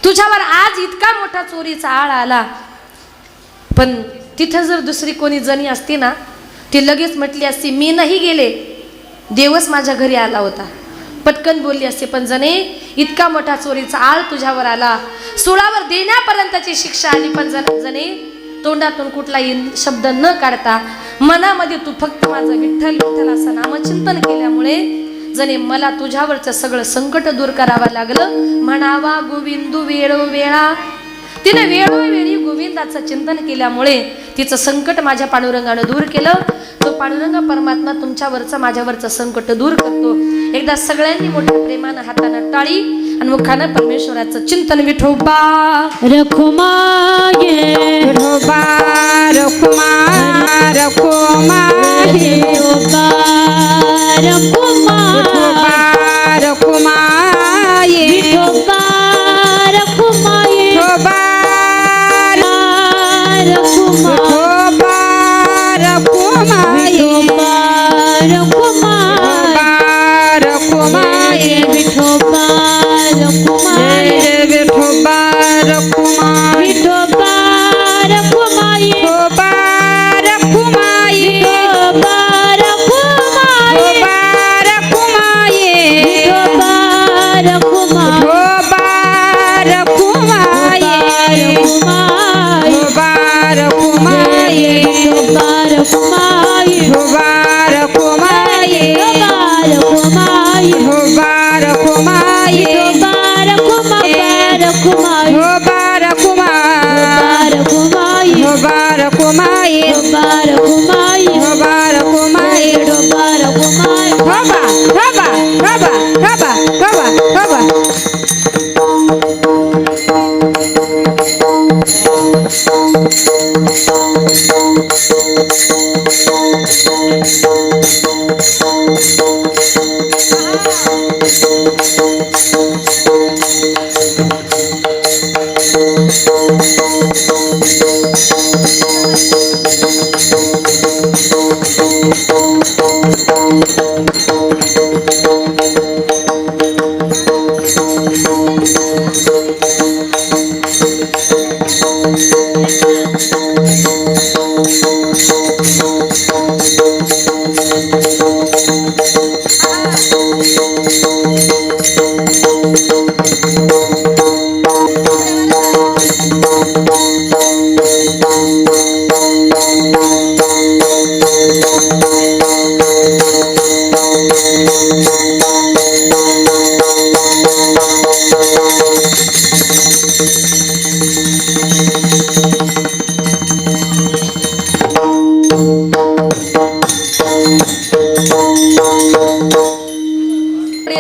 तुझ्यावर आज इतका मोठा चोरीचा आळ आला. पण तिथं जर दुसरी कोणी जणी असती ना, ती लगेच म्हटली असती, मी नाही गेले, देवच माझ्या घरी आला होता, पटकन बोलली असते. पण जने इतका मोठा चोरीचा आळ तुझ्यावर आला, सुळावर देण्यापर्यंतची शिक्षा आली. पण जने तोंडातून कुठलाही शब्द न काढता मनामध्ये तू फक्त माझं विठ्ठल विठ्ठल असं नामचिंतन केल्यामुळे जने मला तुझ्यावरचं सगळं संकट दूर करावं लागलं. म्हणावा गोविंदू वेळोवेळा, तिने वेळोवेळी गोविंदाचं चिंतन केल्यामुळे तिचं संकट माझ्या पांडुरंगानं दूर केलं. तो पांडुरंग परमात्मा तुमच्यावरचं माझ्यावरचं संकट दूर करतो. एकदा सगळ्यांनी मोठ्या प्रेमानं हातानं टाळी आणि मुखानं परमेश्वराचं चिंतन. विठोबा रखुमाये, विठोबा रखुमा, रखुमाये, विठोबा रखुमा, विठोबा रखुमाये, विठोबा रखुमाये, विठोबा रखुमा, विठोबा रखुमाये, विठोबा रखुमाये, विठोबा रखुमाये, विठोबा रखुमाये, विठोबा रखुमाये, विठोबा रखुमाये, विठोबा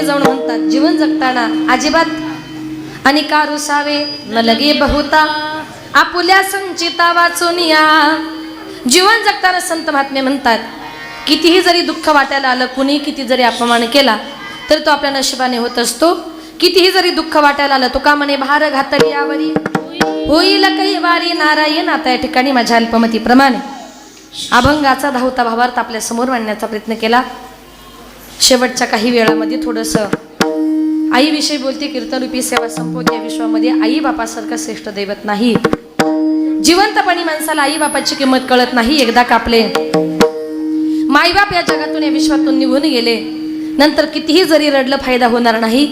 पुढे जाऊन म्हणतात, जीवन जगताना अजिबात आणि का रुसावे न लगे बहुता, आपुल्या संचिता वाचून या. जीवन जगताना संत महात्मे म्हणतात, कितीही जरी दुःख वाटायला आलं, कुणी किती जरी अपमान केला तर तो आपल्या नशिबाने होत असतो. कितीही जरी दुःख वाटायला आलं, तो का म्हणे भार घातली यावरी होईल काही वारी नारायण. आता या ठिकाणी माझ्या अल्पमतीप्रमाणे अभंगाचा धावता भावार्थ आपल्या समोर मांडण्याचा प्रयत्न केला. शेवटच्या काही वेळामध्ये थोडंसं आईविषयी बोलते. कीर्तनरूपी सेवा संपवते. या विश्वामध्ये आई बापासारखं श्रेष्ठ दैवत नाही. जिवंतपणी माणसाला आई बापाची किंमत कळत नाही. एकदा का आपले माईबाप या जगातून या विश्वातून निघून गेले, नंतर कितीही जरी रडलं फायदा होणार नाही.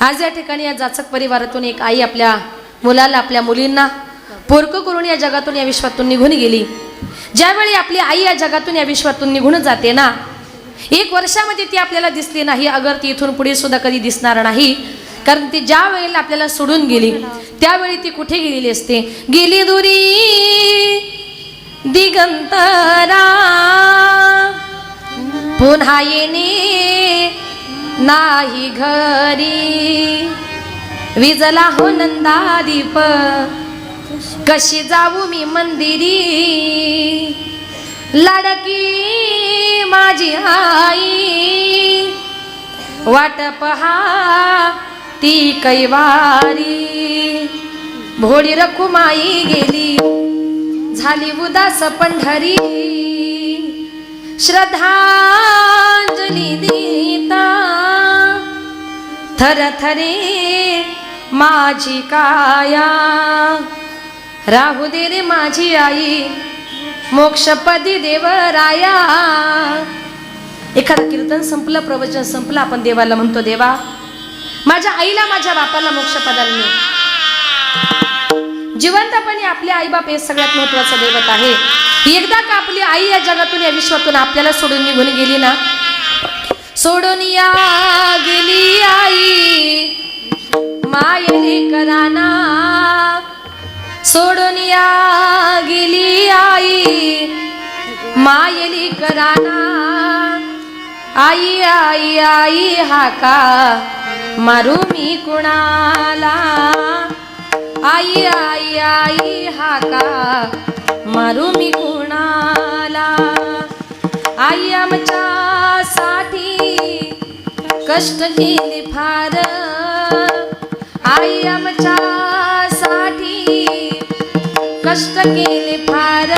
आज या ठिकाणी या जाचक परिवारातून एक आई आपल्या मुलाला, आपल्या मुलींना पोरकं करून या जगातून या विश्वातून निघून गेली. ज्यावेळी आपली आई या जगातून या विश्वातून निघून जाते ना, 1 वर्षामध्ये ती आपल्याला दिसली नाही, अगर ती इथून पुढे सुद्धा कधी दिसणार नाही. कारण ती ज्या वेळेला आपल्याला सोडून गेली त्यावेळी ती कुठे गेलेली असते. गेली दुरी दिगंतरा, पुन्हा येणे नाही घरी. विजला हो नंदादीप, कशी जाऊ मी मंदिरी. लाडकी माझी आई, वाट पहा ती कैवारी. भोळी रखुमाई गेली, झाली उदास पंढरी. श्रद्धांजली देता थरथरे माझी काया. राहू दे रे माझी आई, मोक्षपदी देवराया. एखादं कीर्तन संपलं, प्रवचन संपलं, आपण देवाला म्हणतो, देवा माझ्या आईला, माझ्या बापाला मोक्षपदाला ने. जिवंतपणे आपले आईबाप हे सगळ्यात महत्वाचं दैवत आहे. एकदा का आपली आई या जगातून या विश्वातून आपल्याला सोडून निघून गेली ना, सोडून या गेली आई मायेली कराना. सोडून या गेली आई मायेली कराना. आई आई आई हाका मारू मी कुणाला. आई आई आई हाका मारू मी कुणाला. आई आमच्या साठी कष्ट केले फार. आई आमच्या साठी कष्ट केले फार.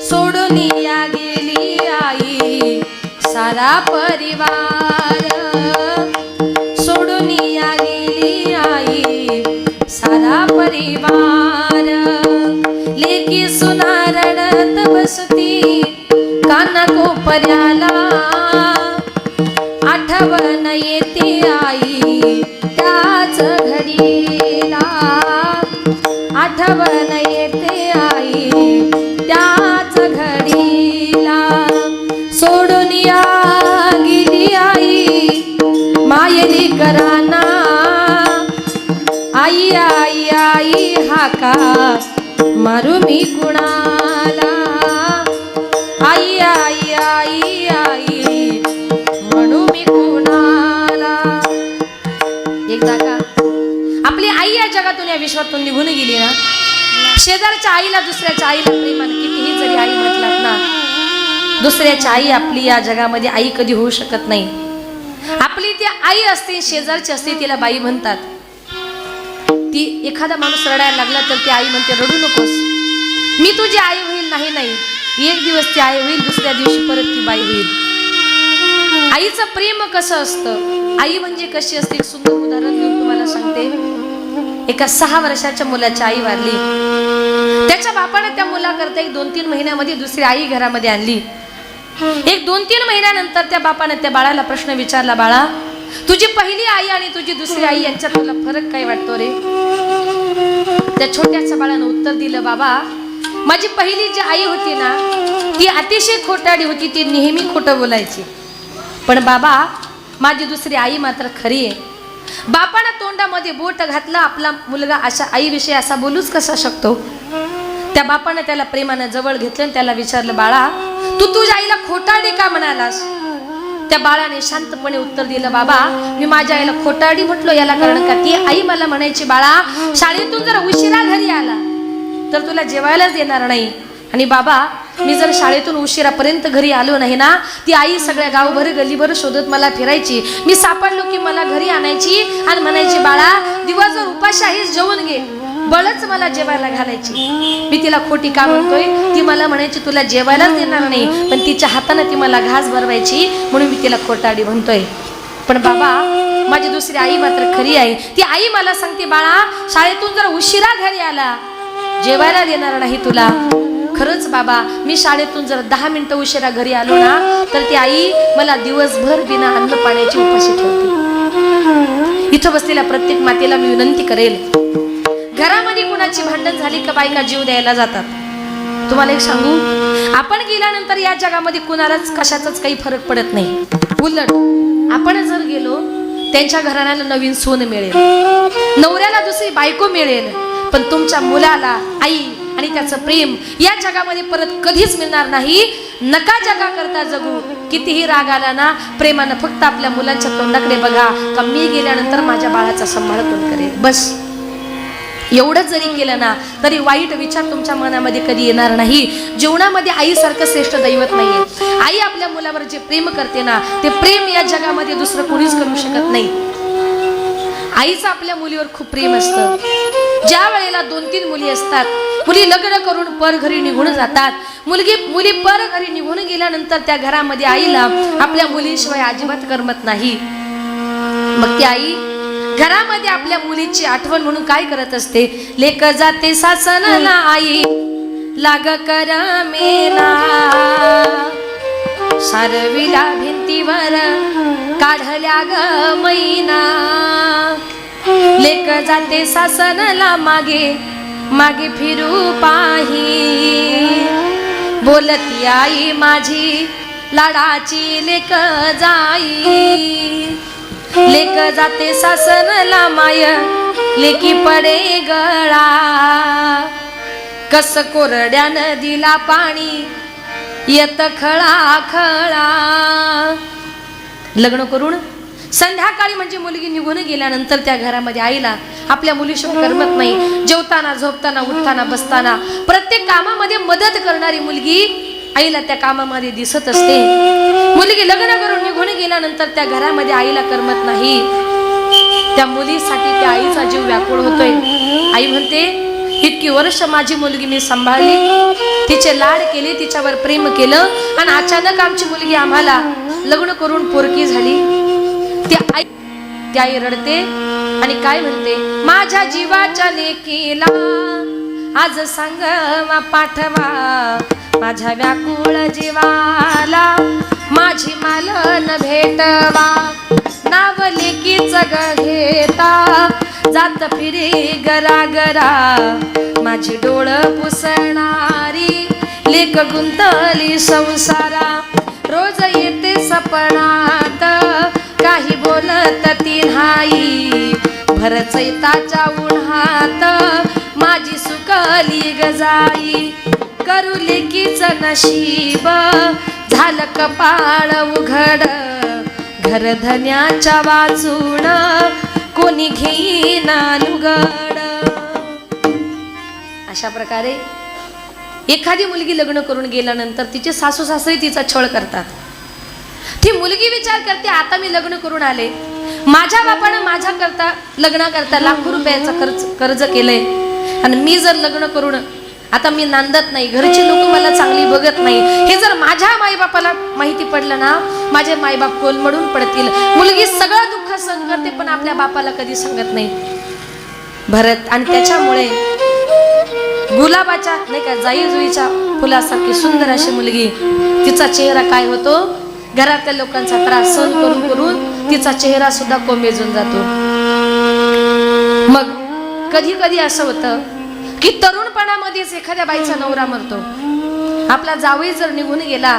सोडून या गेली आई सारा परिवार. सोडून या गेली आई सारा परिवार. लेकी सुना रडत बसती काना कोपर्याला. आठवण येते आई त्याच घडीला. आठवण येते आई त्याच घडीला. सोडून या गेली आई मायेली कराना. आई आई आई हाका मारू मी कुणाला. आई आई आई आई म्हणू मी कुणाला. एकदा का आपली आई या जगातून या विश्वातून निघून गेली ना, शेजारच्या आईला, दुसऱ्याच्या आईला प्रेमाने कितीही जरी आई म्हटलात ना, दुसऱ्याची आई आपली या जगामध्ये आई कधी होऊ शकत नाही. आपली ती आई असते, शेजारची असते, तिला बाई म्हणतात. ती एखादा माणूस रडायला लागला तर ती आई म्हणते, रडू नकोस, मी तुझी आई होईल. नाही नाही, एक दिवस ती आई होईल, दुसऱ्या दिवशी परत ती बाई होईल. आईचं प्रेम कसं असतं, आई म्हणजे कशी असते, एक सुंदर उदाहरण देऊन तुम्हाला सांगते. एका 6 वर्षाच्या मुलाची आई वारली. त्याच्या बापाने त्या मुलाकरता एक 2-3 महिन्यामध्ये दुसरी आई घरामध्ये आणली. एक 2-3 महिन्यानंतर त्या बापाने त्या बाळाला प्रश्न विचारला, बाळा तुझी पहिली आई आणि तुझी दुसरी आई यांच्यात तुला फरक काय वाटतो रे. त्या छोट्याच्या बाळानं उत्तर दिलं, बाबा माझी पहिली जी आई होती ना, ती अतिशय खोटाडी होती, ती नेहमी खोटं बोलायची. पण बाबा माझी दुसरी आई मात्र खरी आहे. बापानं तोंडामध्ये बोट घातलं, आपला मुलगा अशा आईविषयी असा बोलूच कसा शकतो. त्या बापानं त्याला प्रेमानं जवळ घेतलं आणि त्याला विचारलं, बाळा तू तुझ्या आईला खोटारडी का म्हणालास. त्या बाळाने शांतपणे उत्तर दिलं, बाबा मी माझ्या आईला खोटारडी म्हटलो, याला कारण का? ती आई मला म्हणायची, बाळा शाळेतून जर उशिरा घरी आला तर तुला जेवायलाच देणार नाही. आणि बाबा मी जर शाळेतून उशिरापर्यंत घरी आलो नाही ना, ती आई सगळ्या गावभर गलीभर शोधत मला फिरायची. मी सापडलो की मला घरी आणायची आणि म्हणायची, बाळा दिवसभर उपाशी आहेस, जेवून घे. बळच मला जेवायला घालायची. मी तिला खोटी का म्हणतोय? ती मला म्हणायची तुला जेवायलाच देणार नाही, पण तिच्या हाताने ती मला घास भरवायची, म्हणून मी तिला खोटारडी म्हणतोय. पण बाबा माझी दुसरी आई मात्र खरी आहे. ती आई मला सांगते, बाळा शाळेतून जर उशिरा घरी आला जेवायला देणार नाही तुला. खरंच बाबा मी शाळेतून जर 10 मिनिटं उशिरा घरी आलो ना, तर ती आई मला दिवसभर बिना अन्न पाण्याची उपाशी ठेवते. इथं बसलेल्या प्रत्येक मातेला मी विनंती करेल, घरामध्ये कुणाची भांडण झाली का बायका जीव द्यायला जातात. तुम्हाला एक सांगू, आपण गेल्यानंतर या जगामध्ये कुणालाच कशाचाच काही फरक पडत नाही. उलट आपण जर गेलो त्यांच्या घराण्याला नवीन सोन मिळेल, नवऱ्याला दुसरी बायको मिळेल, पण तुमच्या मुलाला आई आणि त्याचं प्रेम या जगामध्ये परत कधीच मिळणार नाही. नका जगा करता जगू. कितीही राग आला ना, प्रेमानं फक्त आपल्या मुलांच्या तोंडाकडे बघा, का मी गेल्यानंतर माझ्या बाळाचा सांभाळ कोण करेल. बस एवढंच जरी केलं ना, तरी वाईट विचार तुमच्या मनामध्ये कधी येणार नाही. जीवनामध्ये आईसारखं श्रेष्ठ दैवत नाहीये. आई आपल्या मुलावर जे प्रेम करते ना, ते प्रेम या जगामध्ये दुसरं कोणीच करू शकत नाही. आईचं आपल्या मुलीवर खूप प्रेम असतं. ज्या वेळेला 2-3 मुली असतात, मुली लग्न करून पर घरी निघून जातात. मुली पर घरी निघून गेल्यानंतर त्या घरामध्ये आईला आपल्या मुलीशिवाय अजिबात करमत नाही. मग ती आई घरामध्ये आपल्या मुलीची आठवण म्हणून काय करत असते? लेक जाते सासनला आई लाग करमेना, सारविला भिंतीवर काढल्या ग मैना. लेक जाते सासनला मागे मागे फिरू पाही, बोलती आई माझी लाडाची लेक जाई. लेक जाते सासनला माय लेकी पडे गळा, कस कोरड्या नदीला पाणी येत खळा खळा. लग्न करून संध्याकाळी म्हणजे मुलगी निघून गेल्यानंतर त्या घरामध्ये आईला आपल्या मुलीशिवाय करमत नाही. जेवताना झोपताना उठताना बसताना प्रत्येक कामामध्ये मदत करणारी मुलगी आईला त्या कामामध्ये दिसत असते. मुलगी लग्न करून निघून गेल्यानंतर त्या घरामध्ये आईला करमत नाही. त्या मुलीसाठी त्या आईचा जीव व्याकुळ होतोय. आई म्हणते, इतकी वर्ष माझी मुलगी मी सांभाळली, तिचे लाड केले, तिच्यावर प्रेम केलं, आणि अचानक आमची मुलगी आम्हाला लग्न करून पोरकी झाली. ती आई रडते आणि काय म्हणते, माझ्या जीवाच्या लेकीला आज सांगवा पाठवा, माझ्या व्याकुळ जीवाला माझी मालन भेटवा. नाव लेकीच घेता जात फिरे गरागरा, माझी डोळ पुसणारी लेक गुंतली संसारा. रोज येते सपनात काही बोलत ती नाही, भर चैताच्या उन्हात माझी सुकली गजाई. करू लेकीच नशीब झालं कपाळ उघड, घर धन्याच्या वाचून कोणी घेईना लुगड. अशा प्रकारे एखादी मुलगी लग्न करून गेल्यानंतर तिचे सासू सासरे तिचा छळ करतात. ती मुलगी विचार करते, आता मी लग्न करून आले, माझ्या बापानं माझ्या करता लग्नाकरता लाखो रुपयाचं कर्ज केलंय, आणि मी जर लग्न करून आता मी नांदत नाही, घरची लोक मला चांगली बघत नाही, हे जर माझ्या माईबापाला माहिती पडलं ना, माझे माईबाप कोलमडून पडतील. मुलगी सगळं दुःख सहन करते, पण आपल्या बापाला कधी सांगत नाही. भरत आणि त्याच्यामुळे गुलाबाच्या नाही का जाई जुईच्या फुलासारखी सुंदर अशी मुलगी, तिचा चेहरा काय होतो, घरातल्या लोकांचा त्रास सहन करून करून तिचा चेहरा सुद्धा कोमेजून जातो. मग कधी कधी असं होतं की तरुणपणामध्येच एखाद्या बाईचा नवरा मरतो, आपला जावई जर निघून गेला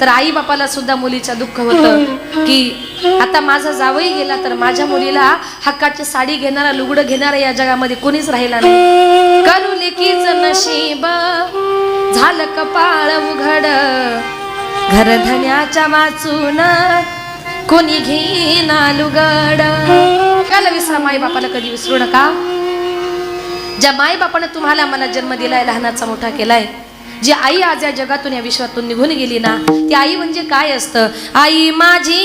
तर आई बापाला सुद्धा मुलीचं दुःख होतं की आता माझा जावई गेला तर माझ्या मुलीला हक्काची साडी घेणारा, लुगडं घेणारा या जगामध्ये कोणीच राहिला नाही. करू लेकीच नशीब झालं कपाळ उघड, घर धन्याच्या वाचून कोणी घेईना लुगड. काला विसरा, माई बापाला कधी विसरू नका. ज्या माई बापाने तुम्हाला मला जन्म दिलाय, लहानाचा मोठा केलाय, जी आई आज या जगातून या विश्वातून निघून गेली ना, ती आई म्हणजे काय असतं? आई माझी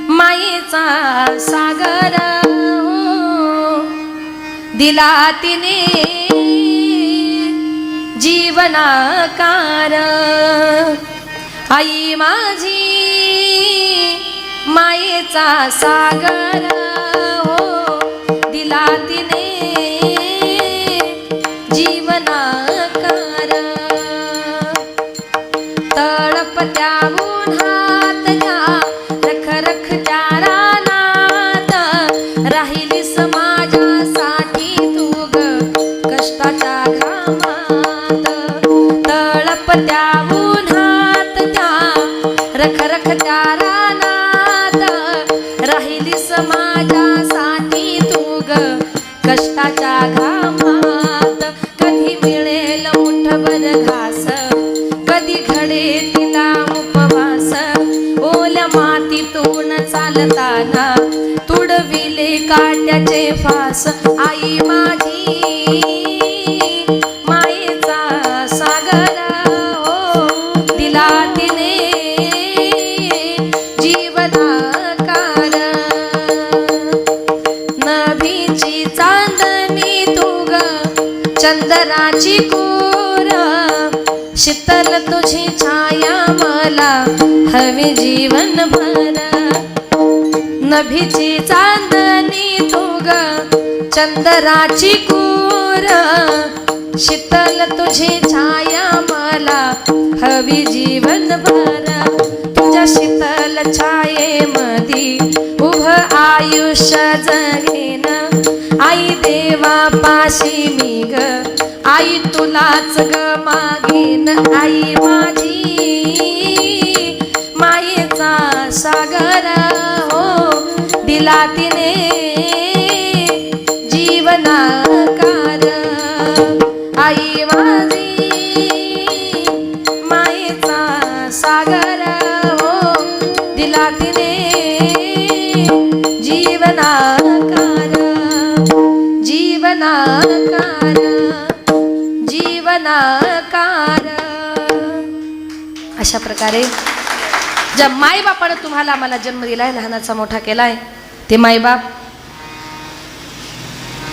मायेचा सागर हो, दिला तिने जीवनाकार. आई माझी मायेचा सागर हो, दिला तिने जीवनाकार. तळपत्या उन्हात त्या रखरखत्या रानात, राहिली समाजासाठी तू ग कष्टाच्या घामात. तळपत्या उन्हात त्या रखरखत्या रानात, राहिली समाजासाठी तू ग कष्टाच्या घामात. कधी मिळेल मुठभर घास, कधी घडे तिला उपवास, ओल्या मातीतून चालताना तुडविले काट्याचे फास. आई माझी मायेचा सागर हो, दिला तिने जीवनाकार. नभीची चांदणी तू ग चंदनाची कोर, शीतल तुझी छाया मला हवी जीवनभर. नभीची चांदणी तू ग चंदनाची कोर, शीतल तुझी छाया मला हवी जीवनभर. तुझ्या शीतल छायेमधी उभ आयुष्य जगेन, आई देवा पाशी मी ग, आई तुलाच ग मागेन. आई माझी मायेचा सागर हो, दिला तिने जीवनाकार. आई माझी मायेचा सागर हो, दिला तिने जीवनाकार. जीवनाकार, जीवनाकार. अशा प्रकारे ज्या मायबापानं तुम्हाला आम्हाला जन्म दिलाय, लहानाचा मोठा केलाय, ते मायबाप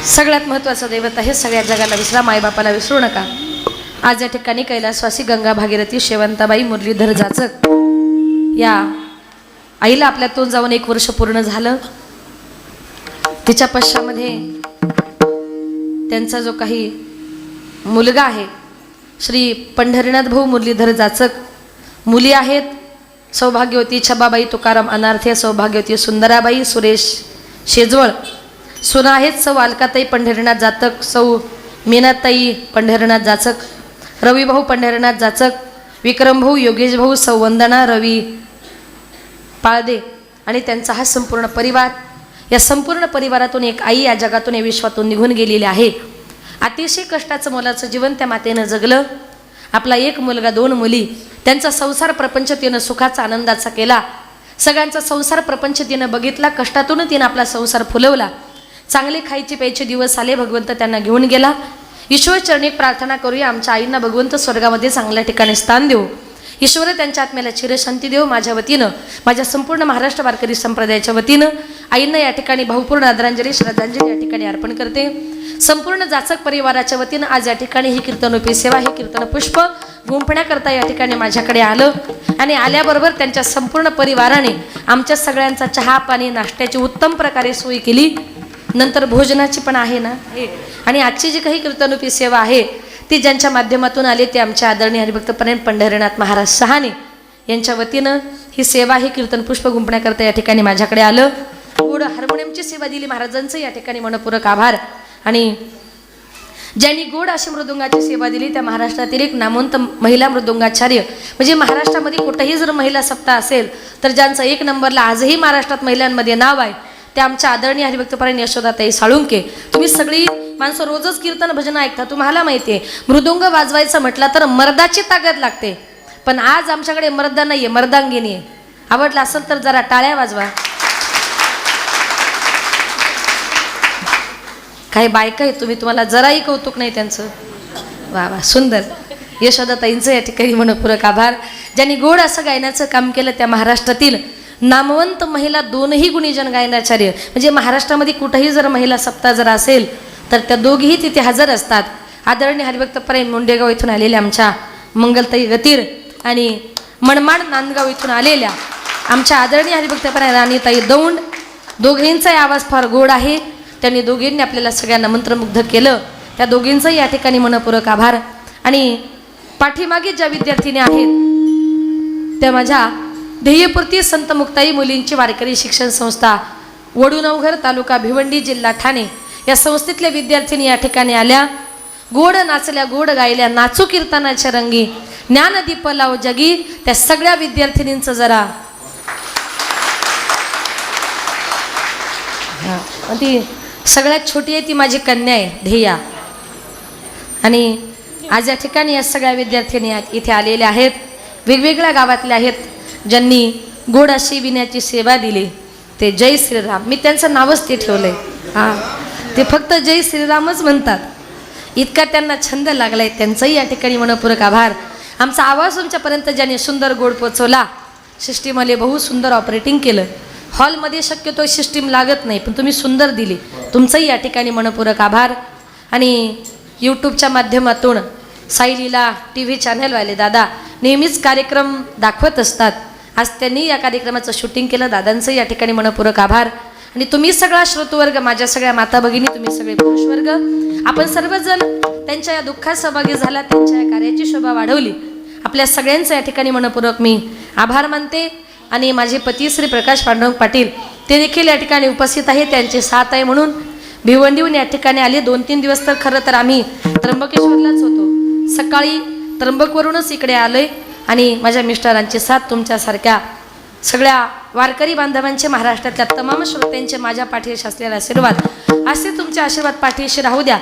सगळ्यात महत्त्वाचं दैवत आहे. सगळ्या जगाला विसरा, मायबापाला विसरू नका. आज या ठिकाणी कैलासवासी गंगा भागीरथी शेवंताबाई मुरलीधर जाचक या आईला आपल्यातून जाऊन 1 वर्ष पूर्ण झालं. तिच्या पश्चामध्ये त्यांचा जो काही मुलगा आहे श्री पंढरीनाथ भाऊ मुरलीधर जाचक, मुली आहेत सौभाग्यवती छबाबाई तुकाराम अनार्थे, सौभाग्यवती सुंदराबाई सुरेश शेजवळ, सुना आहेत सौ अलकाताई पंढरीनाथ जाचक, सौ मीनाताई पंढरीनाथ जाचक, रविभाऊ पंढरीनाथ जाचक, विक्रमभाऊ योगेश भाऊ, सौ वंदना रवी पाळदे आणि त्यांचा हा संपूर्ण परिवार. या संपूर्ण परिवारातून एक आई या जगातून या विश्वातून निघून गेलेली आहे. अतिशय कष्टाचं मोलाचं जीवन त्या मातेनं जगलं. आपला 1 मुलगा 2 मुली, त्यांचा संसार प्रपंच तिनं सुखाचा आनंदाचा केला. सगळ्यांचा संसार प्रपंच तिनं बघितला. कष्टातून तिनं आपला संसार फुलवला. चांगले खायचे प्यायचे दिवस आले, भगवंत त्यांना घेऊन गेला. ईश्वर चरणी प्रार्थना करूया, आमच्या आईंना भगवंत स्वर्गामध्ये चांगल्या ठिकाणी स्थान देऊ. ईश्वर त्यांच्या आत्म्याला चिरशांती देव. माझ्या वतीनं, माझ्या संपूर्ण महाराष्ट्र वारकरी संप्रदायाच्या वतीनं आईंना या ठिकाणी भावपूर्ण आदरांजली श्रद्धांजली या ठिकाणी अर्पण करते. संपूर्ण जाचक परिवाराच्या वतीनं आज या ठिकाणी ही कीर्तनोपी सेवा, हे कीर्तन पुष्प गुंफण्याकरता या ठिकाणी माझ्याकडे आलं आणि आल्याबरोबर त्यांच्या संपूर्ण परिवाराने आमच्या सगळ्यांचा चहा पाणी नाश्त्याची उत्तम प्रकारे सोय केली. नंतर भोजनाची पण आहे ना. आणि आजची जी काही कीर्तनोपी सेवा आहे ती ज्यांच्या माध्यमातून आली ते आमच्या आदरणीय हरिभक्तपरायण पंढरीनाथ महाराज सहाने यांच्या वतीनं ही सेवा, ही कीर्तन पुष्प गुंफण्याकरता या ठिकाणी माझ्याकडे आलं. गोड हार्मोनियमची सेवा दिली महाराजांचं या ठिकाणी मनपूर्वक आभार. आणि ज्यांनी गोड अशी मृदुंगाची सेवा दिली त्या महाराष्ट्रातील एक नामवंत महिला मृदुंगाचार्य, म्हणजे महाराष्ट्रामध्ये कुठेही जर महिला सप्ताह असेल तर ज्यांचं 1 नंबरला आजही महाराष्ट्रात महिलांमध्ये नाव आहे ते आमच्या आदरणीय हरिभक्तपरायण यशोदाताई साळुंके. तुम्ही सगळी माणसं रोजच कीर्तन भजन ऐकता, तुम्हाला माहिती आहे मृदुंग वाजवायचं म्हटलं तर मर्दाची ताकद लागते, पण आज आमच्याकडे मर्दा नाही आहे, मर्दांगिनी आहे. आवडला असेल तर जरा टाळ्या वाजवा. काही बायका आहेत तुम्ही, तुम्हाला जराही कौतुक नाही त्यांचं. वा वा, सुंदर. यशोदाताईंचं या ठिकाणी मनपूर्वक आभार. ज्यांनी गोड असं गायनाचं काम केलं त्या महाराष्ट्रातील नामवंत महिला 2ही गुणीजन गायनाचार्य, म्हणजे महाराष्ट्रामध्ये कुठेही जर महिला सप्ताह जर असेल तर त्या दोघीही तिथे हजर असतात. आदरणीय हरिभक्त प्रेम मुंडेगाव इथून आलेल्या आमच्या मंगलताई गतीर आणि मनमाड नांदगाव इथून आलेल्या आमच्या आदरणीय हरिभक्त प्रेम राणीताई दौंड, दोघींचाही आवाज फार गोड आहे. त्यांनी दोघींनी आपल्याला सगळ्यांना मंत्रमुग्ध केलं. त्या दोघींचाही या ठिकाणी मनपूर्वक आभार. आणि पाठीमागे ज्या विद्यार्थिनी आहेत त्या माझ्या ध्येयपूर्ती संत मुक्ताई मुलींची वारकरी शिक्षण संस्था, वडूनवघर, तालुका भिवंडी, जिल्हा ठाणे या संस्थेतल्या विद्यार्थिनी या ठिकाणी आल्या. गोड नाचल्या, गोड गायल्या, नाचू कीर्तनाच्या रंगी, ज्ञानदीप लाव जगी. त्या सगळ्या विद्यार्थिनींचं जरा ती सगळ्यात छोटी आहे ती माझी कन्या आहे ध्येया. आणि आज या ठिकाणी या सगळ्या विद्यार्थिनी इथे आलेल्या आहेत, वेगवेगळ्या गावातल्या आहेत, ज्यांनी गोड अशी विण्याची सेवा दिली. ते जय श्रीराम, मी त्यांचं नावच ते ठेवलंय. हां, ते फक्त जय श्रीरामच म्हणतात, इतका त्यांना छंद लागलाय. त्यांचाही या ठिकाणी मनपूर्वक आभार. आमचा आवाज तुमच्यापर्यंत ज्यांनी सुंदर गोड पोचवला, सिस्टीमवाले बहु सुंदर ऑपरेटिंग केलं. हॉलमध्ये शक्यतो सिस्टीम लागत नाही, पण तुम्ही सुंदर दिली, तुमचंही या ठिकाणी मनपूर्वक आभार. आणि यूट्यूबच्या माध्यमातून साईलीला TV चॅनलवाले दादा नेहमीच कार्यक्रम दाखवत असतात. आज त्यांनी या कार्यक्रमाचं शूटिंग केलं, दादांचंही या ठिकाणी मनपूर्वक आभार. आणि तुम्ही सगळा श्रोतवर्ग, माझ्या सगळ्या माता भगिनी, तुम्ही सगळे पुरुषवर्ग, आपण सर्वजण त्यांच्या या दुःखात सहभागी झाला, त्यांच्या या कार्याची शोभा वाढवली. आपल्या सगळ्यांचं या ठिकाणी मनपूर्वक मी आभार मानते. आणि माझे पती श्री प्रकाश पांडुरंग पाटील ते देखील या ठिकाणी उपस्थित आहे. त्यांची साथ आहे म्हणून भिवंडीहून या ठिकाणी आले. 2-3 दिवस तर खरं तर आम्ही त्र्यंबकेश्वरलाच होतो. सकाळी त्र्यंबकवरूनच इकडे आलोय. आणि माझ्या मिस्टरांची साथ, तुमच्यासारख्या सगळ्या वारकरी बांधवांचे, महाराष्ट्रातल्या तमाम श्रोत्यांचे माझ्या पाठीशी असलेला आशीर्वाद, असे तुमचे आशीर्वाद पाठीशी राहू द्या.